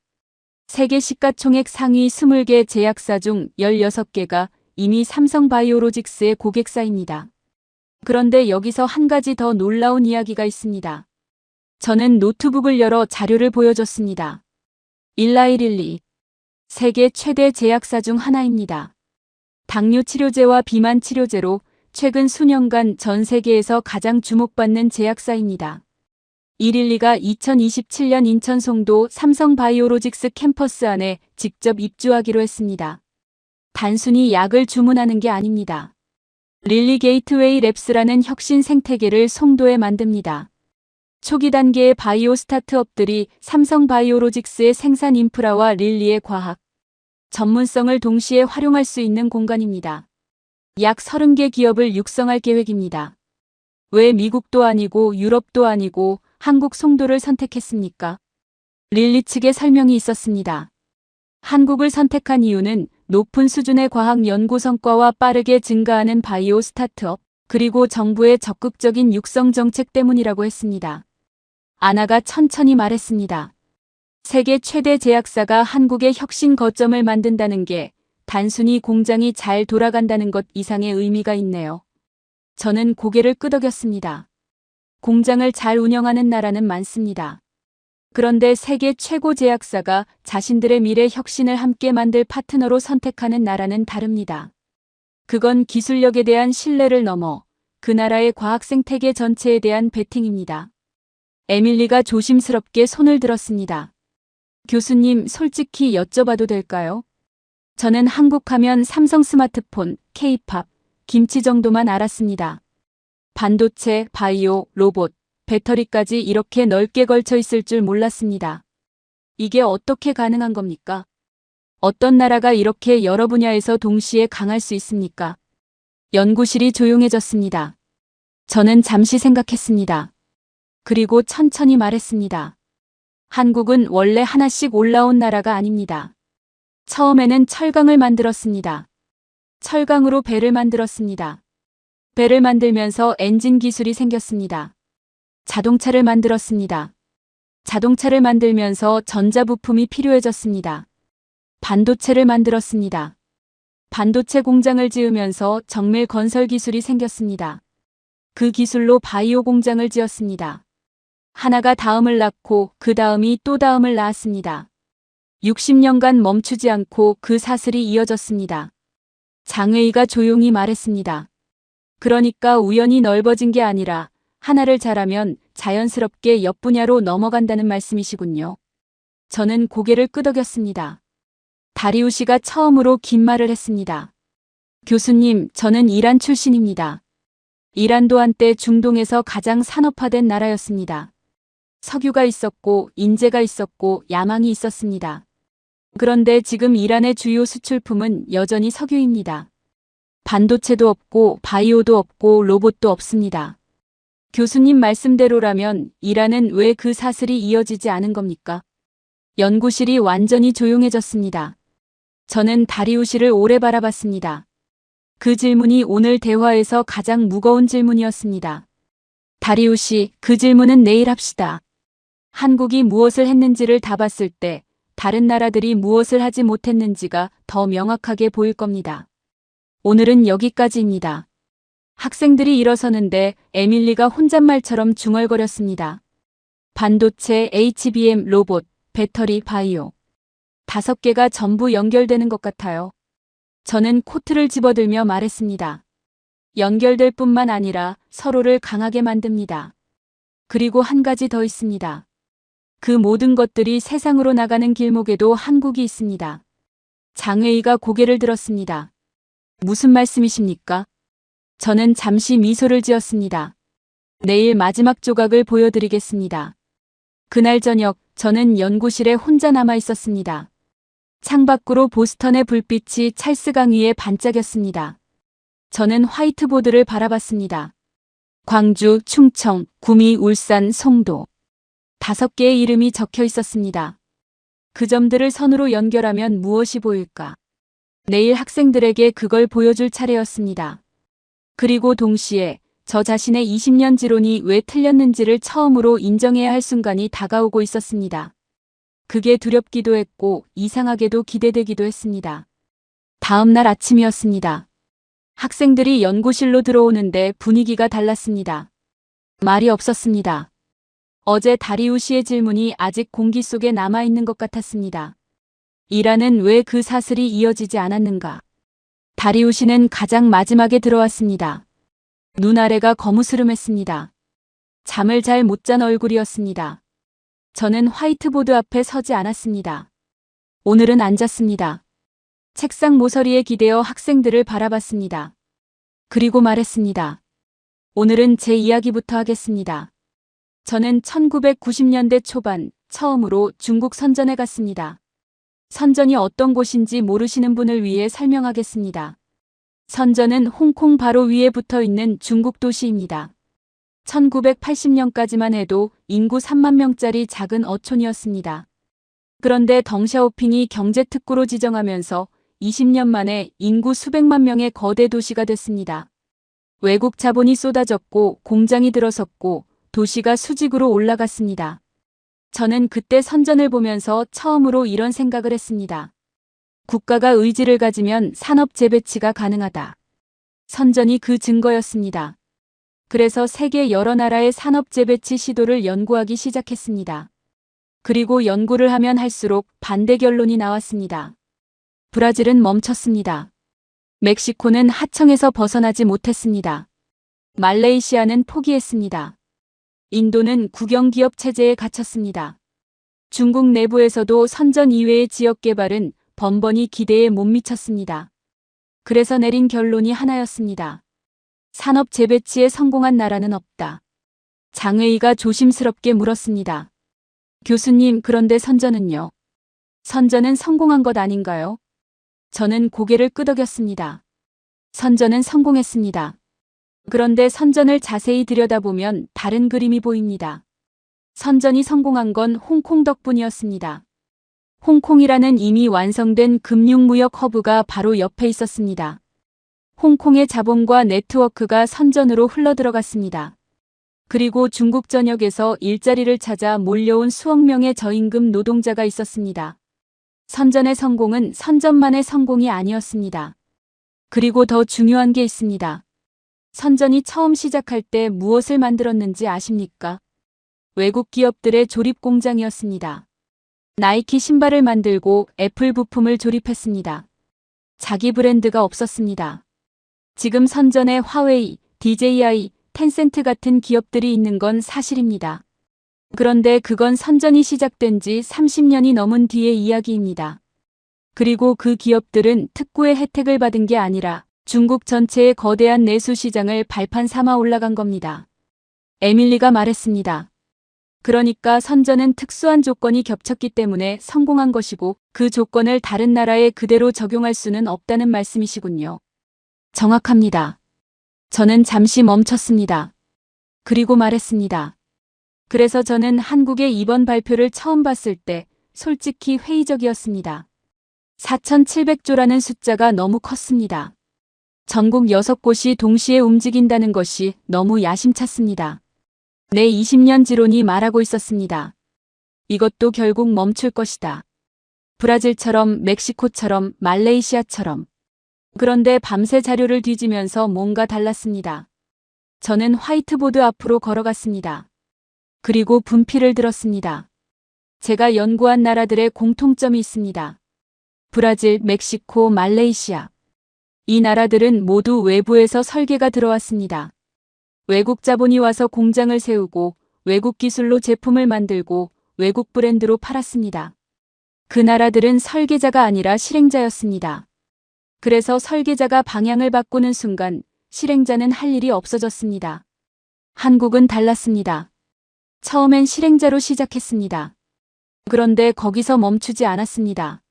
세계 시가총액 상위 20개 제약사 중 16개가 이미 삼성바이오로직스의 고객사입니다. 그런데 여기서 한 가지 더 놀라운 이야기가 있습니다. 저는 노트북을 열어 자료를 보여줬습니다. 일라이릴리. 세계 최대 제약사 중 하나입니다. 당뇨 치료제와 비만 치료제로 최근 수년간 전 세계에서 가장 주목받는 제약사입니다. 이릴리가 2027년 인천 송도 삼성바이오로직스 캠퍼스 안에 직접 입주하기로 했습니다. 단순히 약을 주문하는 게 아닙니다. 릴리 게이트웨이 랩스라는 혁신 생태계를 송도에 만듭니다. 초기 단계의 바이오 스타트업들이 삼성바이오로직스의 생산 인프라와 릴리의 과학, 전문성을 동시에 활용할 수 있는 공간입니다. 약 30개 기업을 육성할 계획입니다. 왜 미국도 아니고 유럽도 아니고 한국 송도를 선택했습니까? 릴리 측의 설명이 있었습니다. 한국을 선택한 이유는 높은 수준의 과학 연구 성과와 빠르게 증가하는 바이오 스타트업, 그리고 정부의 적극적인 육성 정책 때문이라고 했습니다. 아나가 천천히 말했습니다. 세계 최대 제약사가 한국의 혁신 거점을 만든다는 게 단순히 공장이 잘 돌아간다는 것 이상의 의미가 있네요. 저는 고개를 끄덕였습니다. 공장을 잘 운영하는 나라는 많습니다. 그런데 세계 최고 제약사가 자신들의 미래 혁신을 함께 만들 파트너로 선택하는 나라는 다릅니다. 그건 기술력에 대한 신뢰를 넘어 그 나라의 과학 생태계 전체에 대한 베팅입니다. 에밀리가 조심스럽게 손을 들었습니다. 교수님, 솔직히 여쭤봐도 될까요? 저는 한국하면 삼성 스마트폰, K-팝, 김치 정도만 알았습니다. 반도체, 바이오, 로봇, 배터리까지 이렇게 넓게 걸쳐 있을 줄 몰랐습니다. 이게 어떻게 가능한 겁니까? 어떤 나라가 이렇게 여러 분야에서 동시에 강할 수 있습니까? 연구실이 조용해졌습니다. 저는 잠시 생각했습니다. 그리고 천천히 말했습니다. 한국은 원래 하나씩 올라온 나라가 아닙니다. 처음에는 철강을 만들었습니다. 철강으로 배를 만들었습니다. 배를 만들면서 엔진 기술이 생겼습니다. 자동차를 만들었습니다. 자동차를 만들면서 전자부품이 필요해졌습니다. 반도체를 만들었습니다. 반도체 공장을 지으면서 정밀 건설 기술이 생겼습니다. 그 기술로 바이오 공장을 지었습니다. 하나가 다음을 낳고 그 다음이 또 다음을 낳았습니다. 60년간 멈추지 않고 그 사슬이 이어졌습니다. 장회의가 조용히 말했습니다. 그러니까 우연히 넓어진 게 아니라 하나를 잘하면 자연스럽게 옆 분야로 넘어간다는 말씀이시군요. 저는 고개를 끄덕였습니다. 다리우시가 처음으로 긴 말을 했습니다. 교수님, 저는 이란 출신입니다. 이란도 한때 중동에서 가장 산업화된 나라였습니다. 석유가 있었고 인재가 있었고 야망이 있었습니다. 그런데 지금 이란의 주요 수출품은 여전히 석유입니다. 반도체도 없고 바이오도 없고 로봇도 없습니다. 교수님 말씀대로라면 이란은 왜 그 사슬이 이어지지 않은 겁니까? 연구실이 완전히 조용해졌습니다. 저는 다리우시를 오래 바라봤습니다. 그 질문이 오늘 대화에서 가장 무거운 질문이었습니다. 다리우시, 그 질문은 내일 합시다. 한국이 무엇을 했는지를 다 봤을 때 다른 나라들이 무엇을 하지 못했는지가 더 명확하게 보일 겁니다. 오늘은 여기까지입니다. 학생들이 일어서는데 에밀리가 혼잣말처럼 중얼거렸습니다. 반도체, HBM, 로봇, 배터리, 바이오. 5개가 전부 연결되는 것 같아요. 저는 코트를 집어들며 말했습니다. 연결될 뿐만 아니라 서로를 강하게 만듭니다. 그리고 한 가지 더 있습니다. 그 모든 것들이 세상으로 나가는 길목에도 한국이 있습니다. 장회의가 고개를 들었습니다. 무슨 말씀이십니까? 저는 잠시 미소를 지었습니다. 내일 마지막 조각을 보여드리겠습니다. 그날 저녁 저는 연구실에 혼자 남아 있었습니다. 창밖으로 보스턴의 불빛이 찰스강 위에 반짝였습니다. 저는 화이트보드를 바라봤습니다. 광주, 충청, 구미, 울산, 송도. 5개의 이름이 적혀 있었습니다. 그 점들을 선으로 연결하면 무엇이 보일까? 내일 학생들에게 그걸 보여줄 차례였습니다. 그리고 동시에 저 자신의 20년 지론이 왜 틀렸는지를 처음으로 인정해야 할 순간이 다가오고 있었습니다. 그게 두렵기도 했고 이상하게도 기대되기도 했습니다. 다음 날 아침이었습니다. 학생들이 연구실로 들어오는데 분위기가 달랐습니다. 말이 없었습니다. 어제 다리우시의 질문이 아직 공기 속에 남아있는 것 같았습니다. 이라는 왜 그 사슬이 이어지지 않았는가? 다리우시는 가장 마지막에 들어왔습니다. 눈 아래가 거무스름했습니다. 잠을 잘 못 잔 얼굴이었습니다. 저는 화이트보드 앞에 서지 않았습니다. 오늘은 앉았습니다. 책상 모서리에 기대어 학생들을 바라봤습니다. 그리고 말했습니다. 오늘은 제 이야기부터 하겠습니다. 저는 1990년대 초반 처음으로 중국 선전에 갔습니다. 선전이 어떤 곳인지 모르시는 분을 위해 설명하겠습니다. 선전은 홍콩 바로 위에 붙어 있는 중국 도시입니다. 1980년까지만 해도 인구 3만 명짜리 작은 어촌이었습니다. 그런데 덩샤오핑이 경제특구로 지정하면서 20년 만에 인구 수백만 명의 거대 도시가 됐습니다. 외국 자본이 쏟아졌고 공장이 들어섰고 도시가 수직으로 올라갔습니다. 저는 그때 선전을 보면서 처음으로 이런 생각을 했습니다. 국가가 의지를 가지면 산업 재배치가 가능하다. 선전이 그 증거였습니다. 그래서 세계 여러 나라의 산업 재배치 시도를 연구하기 시작했습니다. 그리고 연구를 하면 할수록 반대 결론이 나왔습니다. 브라질은 멈췄습니다. 멕시코는 하청에서 벗어나지 못했습니다. 말레이시아는 포기했습니다. 인도는 국영기업 체제에 갇혔습니다. 중국 내부에서도 선전 이외의 지역 개발은 번번이 기대에 못 미쳤습니다. 그래서 내린 결론이 하나였습니다. 산업 재배치에 성공한 나라는 없다. 장회의가 조심스럽게 물었습니다. 교수님, 그런데 선전은요? 선전은 성공한 것 아닌가요? 저는 고개를 끄덕였습니다. 선전은 성공했습니다. 그런데 선전을 자세히 들여다보면 다른 그림이 보입니다. 선전이 성공한 건 홍콩 덕분이었습니다. 홍콩이라는 이미 완성된 금융무역 허브가 바로 옆에 있었습니다. 홍콩의 자본과 네트워크가 선전으로 흘러들어갔습니다. 그리고 중국 전역에서 일자리를 찾아 몰려온 수억 명의 저임금 노동자가 있었습니다. 선전의 성공은 선전만의 성공이 아니었습니다. 그리고 더 중요한 게 있습니다. 선전이 처음 시작할 때 무엇을 만들었는지 아십니까? 외국 기업들의 조립 공장이었습니다. 나이키 신발을 만들고 애플 부품을 조립했습니다. 자기 브랜드가 없었습니다. 지금 선전에 화웨이, DJI, 텐센트 같은 기업들이 있는 건 사실입니다. 그런데 그건 선전이 시작된 지 30년이 넘은 뒤의 이야기입니다. 그리고 그 기업들은 특구의 혜택을 받은 게 아니라 중국 전체의 거대한 내수 시장을 발판 삼아 올라간 겁니다. 에밀리가 말했습니다. 그러니까 선전은 특수한 조건이 겹쳤기 때문에 성공한 것이고 그 조건을 다른 나라에 그대로 적용할 수는 없다는 말씀이시군요. 정확합니다. 저는 잠시 멈췄습니다. 그리고 말했습니다. 그래서 저는 한국의 이번 발표를 처음 봤을 때 솔직히 회의적이었습니다. 4,700조라는 숫자가 너무 컸습니다. 전국 6곳이 동시에 움직인다는 것이 너무 야심찼습니다. 내 20년 지론이 말하고 있었습니다. 이것도 결국 멈출 것이다. 브라질처럼, 멕시코처럼, 말레이시아처럼. 그런데 밤새 자료를 뒤지면서 뭔가 달랐습니다. 저는 화이트보드 앞으로 걸어갔습니다. 그리고 분필을 들었습니다. 제가 연구한 나라들의 공통점이 있습니다. 브라질, 멕시코, 말레이시아. 이 나라들은 모두 외부에서 설계가 들어왔습니다. 외국 자본이 와서 공장을 세우고 외국 기술로 제품을 만들고 외국 브랜드로 팔았습니다. 그 나라들은 설계자가 아니라 실행자였습니다. 그래서 설계자가 방향을 바꾸는 순간 실행자는 할 일이 없어졌습니다. 한국은 달랐습니다. 처음엔 실행자로 시작했습니다. 그런데 거기서 멈추지 않았습니다.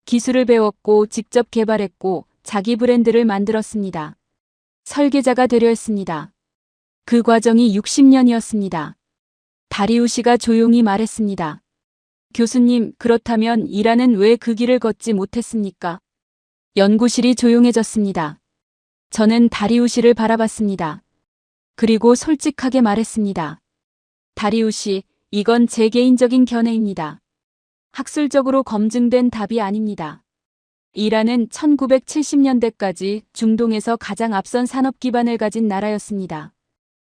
기술을 배웠고 직접 개발했고 자기 브랜드를 만들었습니다. 설계자가 되려 했습니다. 그 과정이 60년이었습니다. 다리우시가 조용히 말했습니다. 교수님, 그렇다면 이란은 왜 그 길을 걷지 못했습니까? 연구실이 조용해졌습니다. 저는 다리우시를 바라봤습니다. 그리고 솔직하게 말했습니다. 다리우시, 이건 제 개인적인 견해입니다. 학술적으로 검증된 답이 아닙니다. 이란은 1970년대까지 중동에서 가장 앞선 산업 기반을 가진 나라였습니다.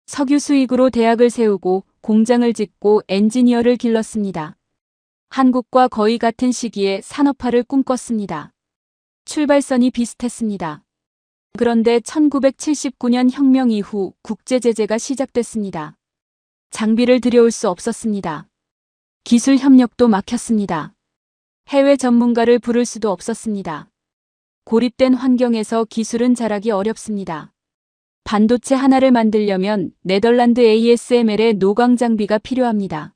석유 수익으로 대학을 세우고 공장을 짓고 엔지니어를 길렀습니다. 한국과 거의 같은 시기에 산업화를 꿈꿨습니다. 출발선이 비슷했습니다. 그런데 1979년 혁명 이후 국제 제재가 시작됐습니다. 장비를 들여올 수 없었습니다. 기술 협력도 막혔습니다. 해외 전문가를 부를 수도 없었습니다. 고립된 환경에서 기술은 자라기 어렵습니다. 반도체 하나를 만들려면 네덜란드 ASML의 노광 장비가 필요합니다.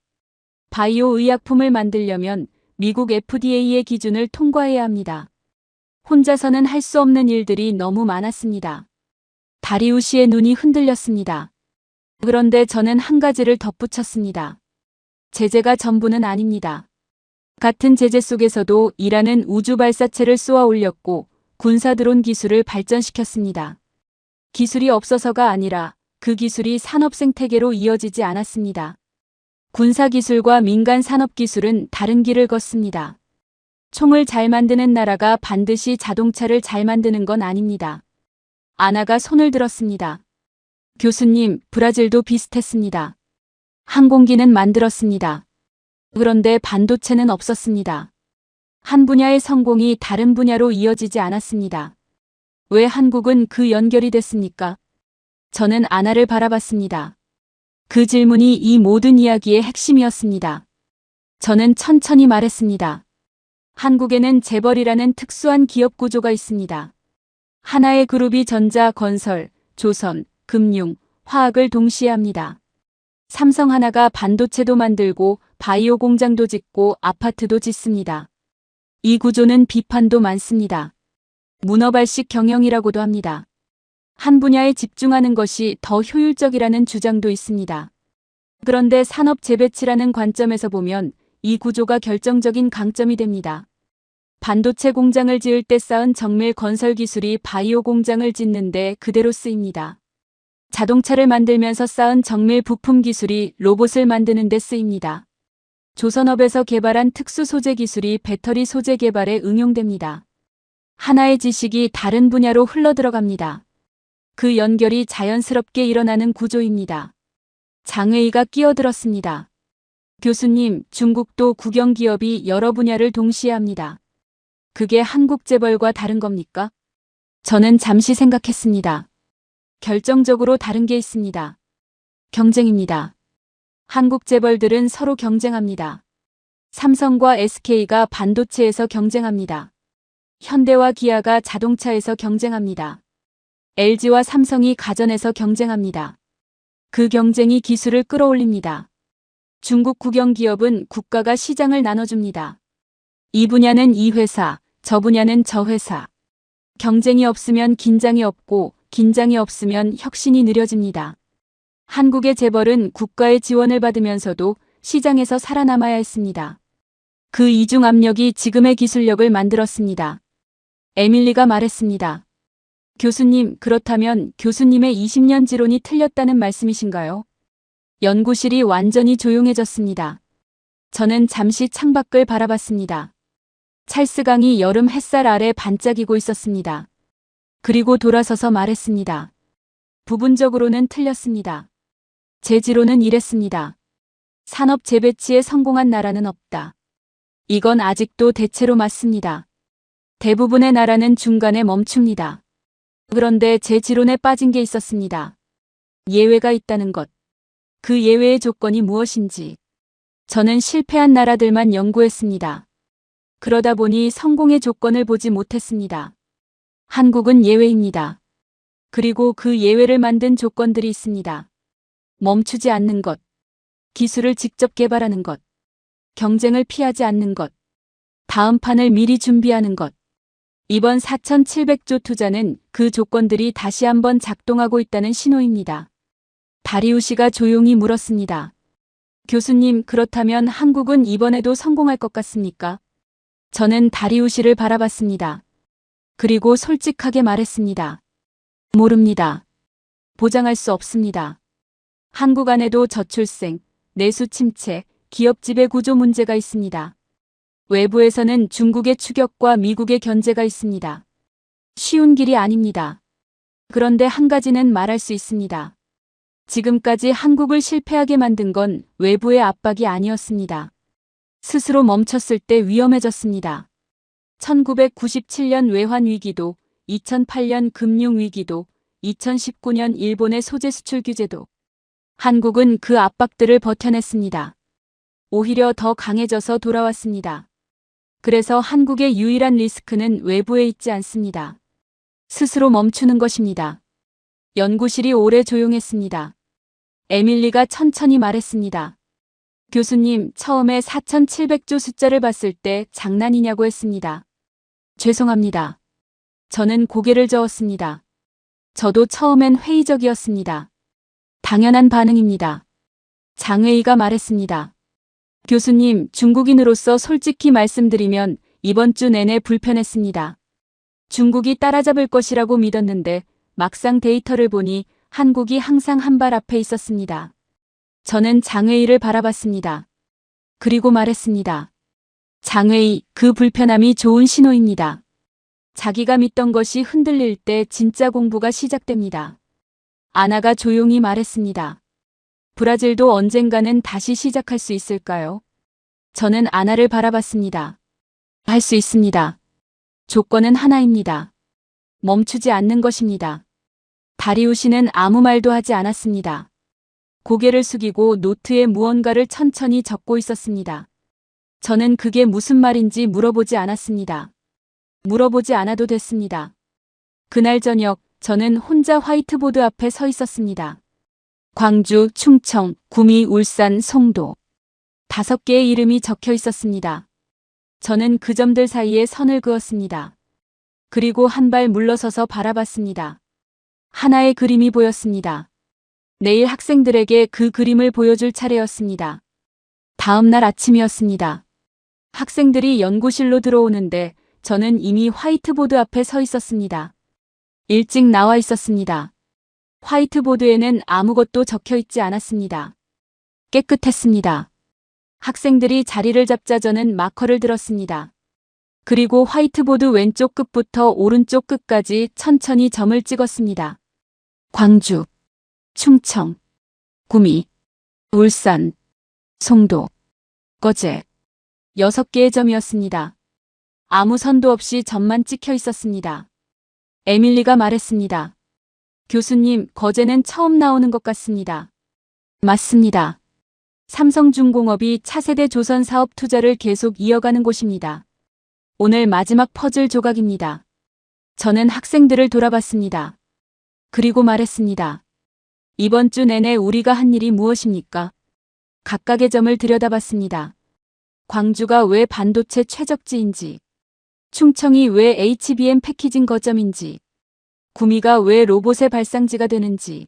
바이오 의약품을 만들려면 미국 FDA의 기준을 통과해야 합니다. 혼자서는 할 수 없는 일들이 너무 많았습니다. 다리우시의 눈이 흔들렸습니다. 그런데 저는 한 가지를 덧붙였습니다. 제재가 전부는 아닙니다. 같은 제재 속에서도 이란은 우주 발사체를 쏘아 올렸고 군사 드론 기술을 발전시켰습니다. 기술이 없어서가 아니라 그 기술이 산업 생태계로 이어지지 않았습니다. 군사 기술과 민간 산업 기술은 다른 길을 걷습니다. 총을 잘 만드는 나라가 반드시 자동차를 잘 만드는 건 아닙니다. 아나가 손을 들었습니다. 교수님, 브라질도 비슷했습니다. 항공기는 만들었습니다. 그런데 반도체는 없었습니다. 한 분야의 성공이 다른 분야로 이어지지 않았습니다. 왜 한국은 그 연결이 됐습니까? 저는 아나를 바라봤습니다. 그 질문이 이 모든 이야기의 핵심이었습니다. 저는 천천히 말했습니다. 한국에는 재벌이라는 특수한 기업 구조가 있습니다. 하나의 그룹이 전자, 건설, 조선, 금융, 화학을 동시에 합니다. 삼성 하나가 반도체도 만들고 바이오 공장도 짓고 아파트도 짓습니다. 이 구조는 비판도 많습니다. 문어발식 경영이라고도 합니다. 한 분야에 집중하는 것이 더 효율적이라는 주장도 있습니다. 그런데 산업 재배치라는 관점에서 보면 이 구조가 결정적인 강점이 됩니다. 반도체 공장을 지을 때 쌓은 정밀 건설 기술이 바이오 공장을 짓는데 그대로 쓰입니다. 자동차를 만들면서 쌓은 정밀 부품 기술이 로봇을 만드는 데 쓰입니다. 조선업에서 개발한 특수 소재 기술이 배터리 소재 개발에 응용됩니다. 하나의 지식이 다른 분야로 흘러들어갑니다. 그 연결이 자연스럽게 일어나는 구조입니다. 장회의가 끼어들었습니다. 교수님, 중국도 국영기업이 여러 분야를 동시에 합니다. 그게 한국 재벌과 다른 겁니까? 저는 잠시 생각했습니다. 결정적으로 다른 게 있습니다. 경쟁입니다. 한국 재벌들은 서로 경쟁합니다. 삼성과 SK가 반도체에서 경쟁합니다. 현대와 기아가 자동차에서 경쟁합니다. LG와 삼성이 가전에서 경쟁합니다. 그 경쟁이 기술을 끌어올립니다. 중국 국영기업은 국가가 시장을 나눠줍니다. 이 분야는 이 회사, 저 분야는 저 회사. 경쟁이 없으면 긴장이 없고 긴장이 없으면 혁신이 느려집니다. 한국의 재벌은 국가의 지원을 받으면서도 시장에서 살아남아야 했습니다. 그 이중 압력이 지금의 기술력을 만들었습니다. 에밀리가 말했습니다. 교수님, 그렇다면 교수님의 20년 지론이 틀렸다는 말씀이신가요? 연구실이 완전히 조용해졌습니다. 저는 잠시 창밖을 바라봤습니다. 찰스강이 여름 햇살 아래 반짝이고 있었습니다. 그리고 돌아서서 말했습니다. 부분적으로는 틀렸습니다. 제 지론은 이랬습니다. 산업 재배치에 성공한 나라는 없다. 이건 아직도 대체로 맞습니다. 대부분의 나라는 중간에 멈춥니다. 그런데 제 지론에 빠진 게 있었습니다. 예외가 있다는 것. 그 예외의 조건이 무엇인지. 저는 실패한 나라들만 연구했습니다. 그러다 보니 성공의 조건을 보지 못했습니다. 한국은 예외입니다. 그리고 그 예외를 만든 조건들이 있습니다. 멈추지 않는 것, 기술을 직접 개발하는 것, 경쟁을 피하지 않는 것, 다음 판을 미리 준비하는 것. 이번 4,700조 투자는 그 조건들이 다시 한번 작동하고 있다는 신호입니다. 다리우시가 조용히 물었습니다. 교수님, 그렇다면 한국은 이번에도 성공할 것 같습니까? 저는 다리우시를 바라봤습니다. 그리고 솔직하게 말했습니다. 모릅니다. 보장할 수 없습니다. 한국 안에도 저출생, 내수 침체, 기업 지배 구조 문제가 있습니다. 외부에서는 중국의 추격과 미국의 견제가 있습니다. 쉬운 길이 아닙니다. 그런데 한 가지는 말할 수 있습니다. 지금까지 한국을 실패하게 만든 건 외부의 압박이 아니었습니다. 스스로 멈췄을 때 위험해졌습니다. 1997년 외환위기도, 2008년 금융위기도, 2019년 일본의 소재 수출 규제도. 한국은 그 압박들을 버텨냈습니다. 오히려 더 강해져서 돌아왔습니다. 그래서 한국의 유일한 리스크는 외부에 있지 않습니다. 스스로 멈추는 것입니다. 연구실이 오래 조용했습니다. 에밀리가 천천히 말했습니다. 교수님, 처음에 4,700조 숫자를 봤을 때 장난이냐고 했습니다. 죄송합니다. 저는 고개를 저었습니다. 저도 처음엔 회의적이었습니다. 당연한 반응입니다. 장웨이가 말했습니다. 교수님, 중국인으로서 솔직히 말씀드리면 이번 주 내내 불편했습니다. 중국이 따라잡을 것이라고 믿었는데 막상 데이터를 보니 한국이 항상 한 발 앞에 있었습니다. 저는 장웨이를 바라봤습니다. 그리고 말했습니다. 장웨이, 그 불편함이 좋은 신호입니다. 자기가 믿던 것이 흔들릴 때 진짜 공부가 시작됩니다. 아나가 조용히 말했습니다. 브라질도 언젠가는 다시 시작할 수 있을까요? 저는 아나를 바라봤습니다. 할 수 있습니다. 조건은 하나입니다. 멈추지 않는 것입니다. 다리우시는 아무 말도 하지 않았습니다. 고개를 숙이고 노트에 무언가를 천천히 적고 있었습니다. 저는 그게 무슨 말인지 물어보지 않았습니다. 물어보지 않아도 됐습니다. 그날 저녁, 저는 혼자 화이트보드 앞에 서 있었습니다. 광주, 충청, 구미, 울산, 송도. 5개의 이름이 적혀 있었습니다. 저는 그 점들 사이에 선을 그었습니다. 그리고 한 발 물러서서 바라봤습니다. 하나의 그림이 보였습니다. 내일 학생들에게 그 그림을 보여줄 차례였습니다. 다음 날 아침이었습니다. 학생들이 연구실로 들어오는데 저는 이미 화이트보드 앞에 서 있었습니다. 일찍 나와 있었습니다. 화이트보드에는 아무것도 적혀 있지 않았습니다. 깨끗했습니다. 학생들이 자리를 잡자 저는 마커를 들었습니다. 그리고 화이트보드 왼쪽 끝부터 오른쪽 끝까지 천천히 점을 찍었습니다. 광주, 충청, 구미, 울산, 송도, 거제. 6개의 점이었습니다. 아무 선도 없이 점만 찍혀 있었습니다. 에밀리가 말했습니다. 교수님, 거제는 처음 나오는 것 같습니다. 맞습니다. 삼성중공업이 차세대 조선 사업 투자를 계속 이어가는 곳입니다. 오늘 마지막 퍼즐 조각입니다. 저는 학생들을 돌아봤습니다. 그리고 말했습니다. 이번 주 내내 우리가 한 일이 무엇입니까? 각각의 점을 들여다봤습니다. 광주가 왜 반도체 최적지인지, 충청이 왜 HBM 패키징 거점인지, 구미가 왜 로봇의 발상지가 되는지,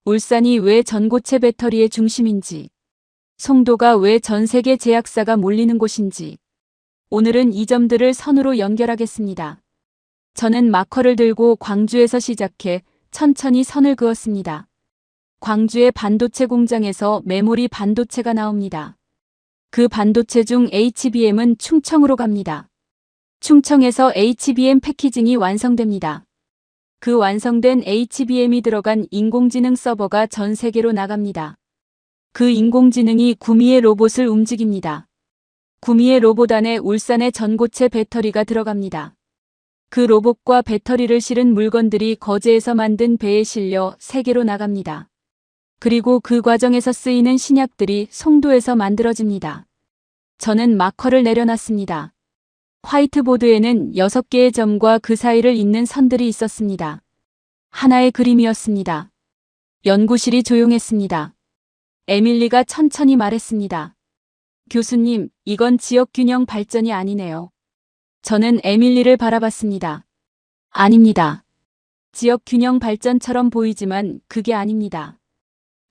울산이 왜 전고체 배터리의 중심인지, 송도가 왜 전 세계 제약사가 몰리는 곳인지. 오늘은 이 점들을 선으로 연결하겠습니다. 저는 마커를 들고 광주에서 시작해 천천히 선을 그었습니다. 광주의 반도체 공장에서 메모리 반도체가 나옵니다. 그 반도체 중 HBM은 충청으로 갑니다. 충청에서 HBM 패키징이 완성됩니다. 그 완성된 HBM이 들어간 인공지능 서버가 전 세계로 나갑니다. 그 인공지능이 구미의 로봇을 움직입니다. 구미의 로봇 안에 울산의 전고체 배터리가 들어갑니다. 그 로봇과 배터리를 실은 물건들이 거제에서 만든 배에 실려 세계로 나갑니다. 그리고 그 과정에서 쓰이는 신약들이 송도에서 만들어집니다. 저는 마커를 내려놨습니다. 화이트보드에는 6개의 점과 그 사이를 잇는 선들이 있었습니다. 하나의 그림이었습니다. 연구실이 조용했습니다. 에밀리가 천천히 말했습니다. 교수님, 이건 지역균형 발전이 아니네요. 저는 에밀리를 바라봤습니다. 아닙니다. 지역균형 발전처럼 보이지만 그게 아닙니다.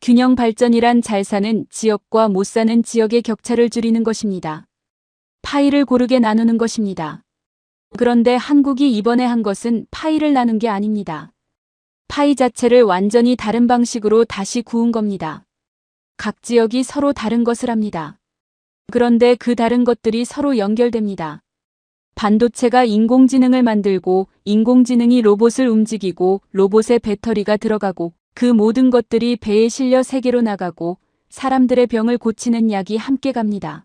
균형 발전이란 잘 사는 지역과 못 사는 지역의 격차를 줄이는 것입니다. 파이를 고르게 나누는 것입니다. 그런데 한국이 이번에 한 것은 파이를 나눈 게 아닙니다. 파이 자체를 완전히 다른 방식으로 다시 구운 겁니다. 각 지역이 서로 다른 것을 합니다. 그런데 그 다른 것들이 서로 연결됩니다. 반도체가 인공지능을 만들고 인공지능이 로봇을 움직이고 로봇에 배터리가 들어가고 그 모든 것들이 배에 실려 세계로 나가고 사람들의 병을 고치는 약이 함께 갑니다.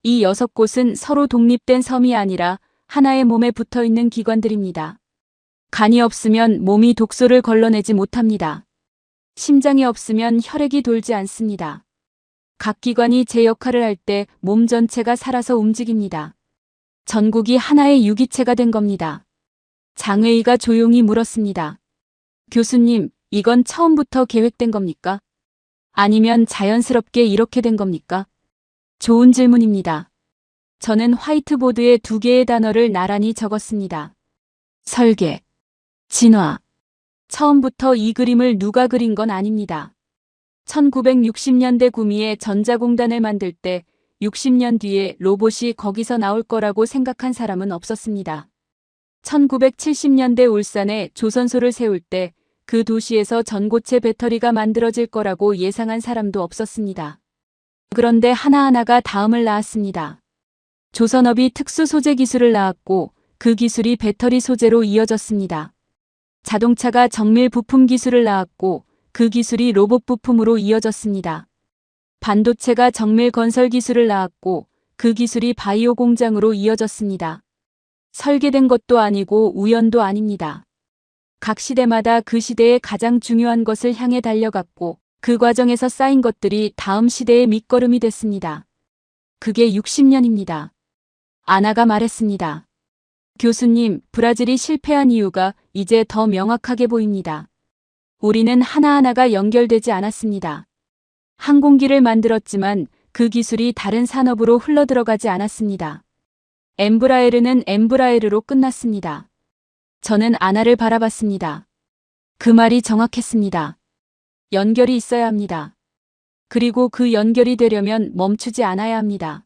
이 6곳은 서로 독립된 섬이 아니라 하나의 몸에 붙어 있는 기관들입니다. 간이 없으면 몸이 독소를 걸러내지 못합니다. 심장이 없으면 혈액이 돌지 않습니다. 각 기관이 제 역할을 할 때 몸 전체가 살아서 움직입니다. 전국이 하나의 유기체가 된 겁니다. 장회의가 조용히 물었습니다. 교수님, 이건 처음부터 계획된 겁니까? 아니면 자연스럽게 이렇게 된 겁니까? 좋은 질문입니다. 저는 화이트보드에 2개의 단어를 나란히 적었습니다. 설계, 진화. 처음부터 이 그림을 누가 그린 건 아닙니다. 1960년대 구미에 전자공단을 만들 때 60년 뒤에 로봇이 거기서 나올 거라고 생각한 사람은 없었습니다. 1970년대 울산에 조선소를 세울 때 그 도시에서 전고체 배터리가 만들어질 거라고 예상한 사람도 없었습니다. 그런데 하나하나가 다음을 낳았습니다. 조선업이 특수 소재 기술을 낳았고 그 기술이 배터리 소재로 이어졌습니다. 자동차가 정밀 부품 기술을 낳았고 그 기술이 로봇 부품으로 이어졌습니다. 반도체가 정밀 건설 기술을 낳았고 그 기술이 바이오 공장으로 이어졌습니다. 설계된 것도 아니고 우연도 아닙니다. 각 시대마다 그 시대의 가장 중요한 것을 향해 달려갔고 그 과정에서 쌓인 것들이 다음 시대의 밑거름이 됐습니다. 그게 60년입니다. 아나가 말했습니다. 교수님, 브라질이 실패한 이유가 이제 더 명확하게 보입니다. 우리는 하나하나가 연결되지 않았습니다. 항공기를 만들었지만 그 기술이 다른 산업으로 흘러들어가지 않았습니다. 엠브라에르는 엠브라에르로 끝났습니다. 저는 아나를 바라봤습니다. 그 말이 정확했습니다. 연결이 있어야 합니다. 그리고 그 연결이 되려면 멈추지 않아야 합니다.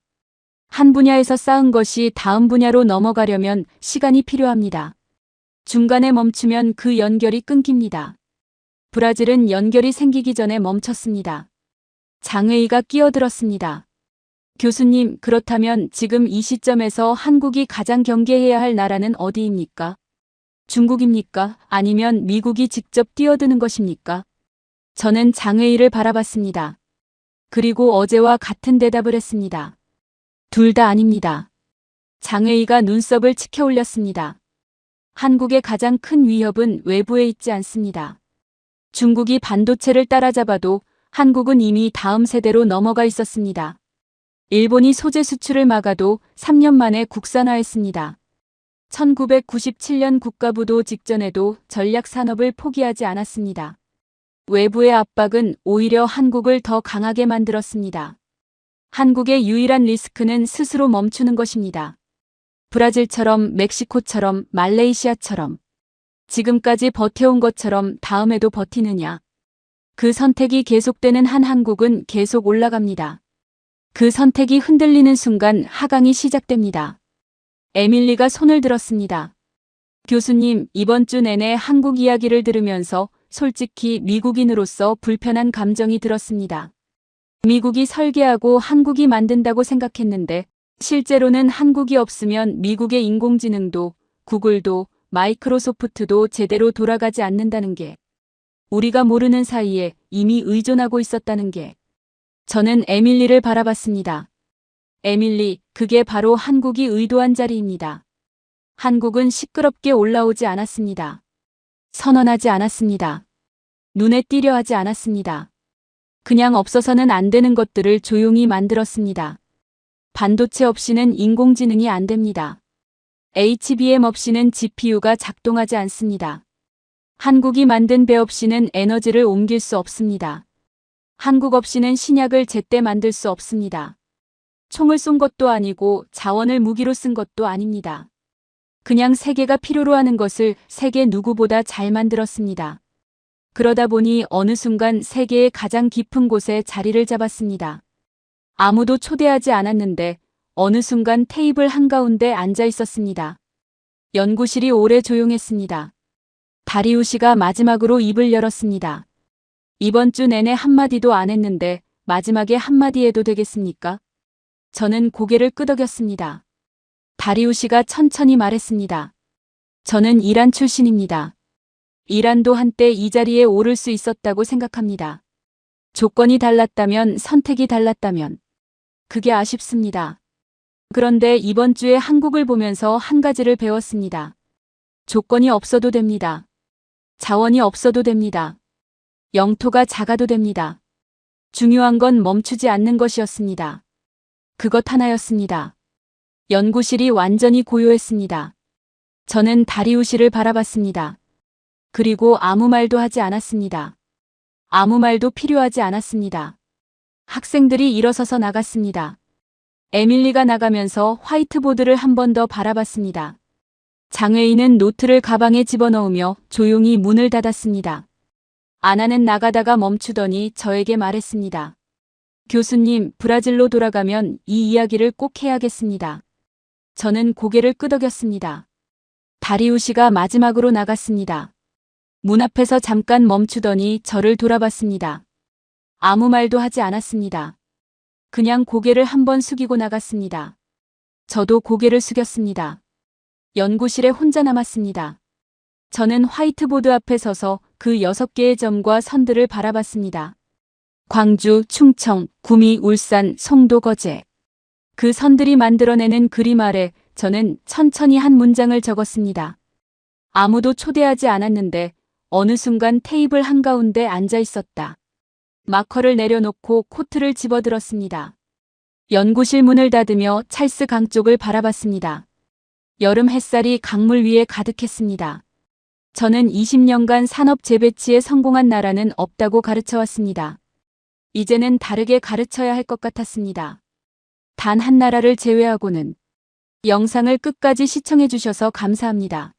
한 분야에서 쌓은 것이 다음 분야로 넘어가려면 시간이 필요합니다. 중간에 멈추면 그 연결이 끊깁니다. 브라질은 연결이 생기기 전에 멈췄습니다. 장회의가 끼어들었습니다. 교수님, 그렇다면 지금 이 시점에서 한국이 가장 경계해야 할 나라는 어디입니까? 중국입니까? 아니면 미국이 직접 뛰어드는 것입니까? 저는 장회의를 바라봤습니다. 그리고 어제와 같은 대답을 했습니다. 둘 다 아닙니다. 장회의가 눈썹을 치켜 올렸습니다. 한국의 가장 큰 위협은 외부에 있지 않습니다. 중국이 반도체를 따라잡아도 한국은 이미 다음 세대로 넘어가 있었습니다. 일본이 소재 수출을 막아도 3년 만에 국산화했습니다. 1997년 국가부도 직전에도 전략 산업을 포기하지 않았습니다. 외부의 압박은 오히려 한국을 더 강하게 만들었습니다. 한국의 유일한 리스크는 스스로 멈추는 것입니다. 브라질처럼 멕시코처럼 말레이시아처럼 지금까지 버텨온 것처럼 다음에도 버티느냐. 그 선택이 계속되는 한 한국은 계속 올라갑니다. 그 선택이 흔들리는 순간 하강이 시작됩니다. 에밀리가 손을 들었습니다. 교수님, 이번 주 내내 한국 이야기를 들으면서 솔직히 미국인으로서 불편한 감정이 들었습니다. 미국이 설계하고 한국이 만든다고 생각했는데 실제로는 한국이 없으면 미국의 인공지능도 구글도 마이크로소프트도 제대로 돌아가지 않는다는 게, 우리가 모르는 사이에 이미 의존하고 있었다는 게. 저는 에밀리를 바라봤습니다. 에밀리, 그게 바로 한국이 의도한 자리입니다. 한국은 시끄럽게 올라오지 않았습니다. 선언하지 않았습니다. 눈에 띄려 하지 않았습니다. 그냥 없어서는 안 되는 것들을 조용히 만들었습니다. 반도체 없이는 인공지능이 안 됩니다. HBM 없이는 GPU가 작동하지 않습니다. 한국이 만든 배 없이는 에너지를 옮길 수 없습니다. 한국 없이는 신약을 제때 만들 수 없습니다. 총을 쏜 것도 아니고 자원을 무기로 쓴 것도 아닙니다. 그냥 세계가 필요로 하는 것을 세계 누구보다 잘 만들었습니다. 그러다 보니 어느 순간 세계의 가장 깊은 곳에 자리를 잡았습니다. 아무도 초대하지 않았는데 어느 순간 테이블 한가운데 앉아 있었습니다. 연구실이 오래 조용했습니다. 다리우시가 마지막으로 입을 열었습니다. 이번 주 내내 한마디도 안 했는데 마지막에 한마디 해도 되겠습니까? 저는 고개를 끄덕였습니다. 다리우시가 천천히 말했습니다. 저는 이란 출신입니다. 이란도 한때 이 자리에 오를 수 있었다고 생각합니다. 조건이 달랐다면, 선택이 달랐다면. 그게 아쉽습니다. 그런데 이번 주에 한국을 보면서 한 가지를 배웠습니다. 조건이 없어도 됩니다. 자원이 없어도 됩니다. 영토가 작아도 됩니다. 중요한 건 멈추지 않는 것이었습니다. 그것 하나였습니다. 연구실이 완전히 고요했습니다. 저는 다리우시를 바라봤습니다. 그리고 아무 말도 하지 않았습니다. 아무 말도 필요하지 않았습니다. 학생들이 일어서서 나갔습니다. 에밀리가 나가면서 화이트보드를 한 번 더 바라봤습니다. 장외인은 노트를 가방에 집어넣으며 조용히 문을 닫았습니다. 아나는 나가다가 멈추더니 저에게 말했습니다. 교수님, 브라질로 돌아가면 이 이야기를 꼭 해야겠습니다. 저는 고개를 끄덕였습니다. 다리우시가 마지막으로 나갔습니다. 문 앞에서 잠깐 멈추더니 저를 돌아봤습니다. 아무 말도 하지 않았습니다. 그냥 고개를 한번 숙이고 나갔습니다. 저도 고개를 숙였습니다. 연구실에 혼자 남았습니다. 저는 화이트보드 앞에 서서 그 6개의 점과 선들을 바라봤습니다. 광주, 충청, 구미, 울산, 송도, 거제. 그 선들이 만들어내는 그림 아래 저는 천천히 한 문장을 적었습니다. 아무도 초대하지 않았는데 어느 순간 테이블 한가운데 앉아 있었다. 마커를 내려놓고 코트를 집어들었습니다. 연구실 문을 닫으며 찰스 강 쪽을 바라봤습니다. 여름 햇살이 강물 위에 가득했습니다. 저는 20년간 산업 재배치에 성공한 나라는 없다고 가르쳐왔습니다. 이제는 다르게 가르쳐야 할 것 같았습니다. 단 한 나라를 제외하고는. 영상을 끝까지 시청해 주셔서 감사합니다.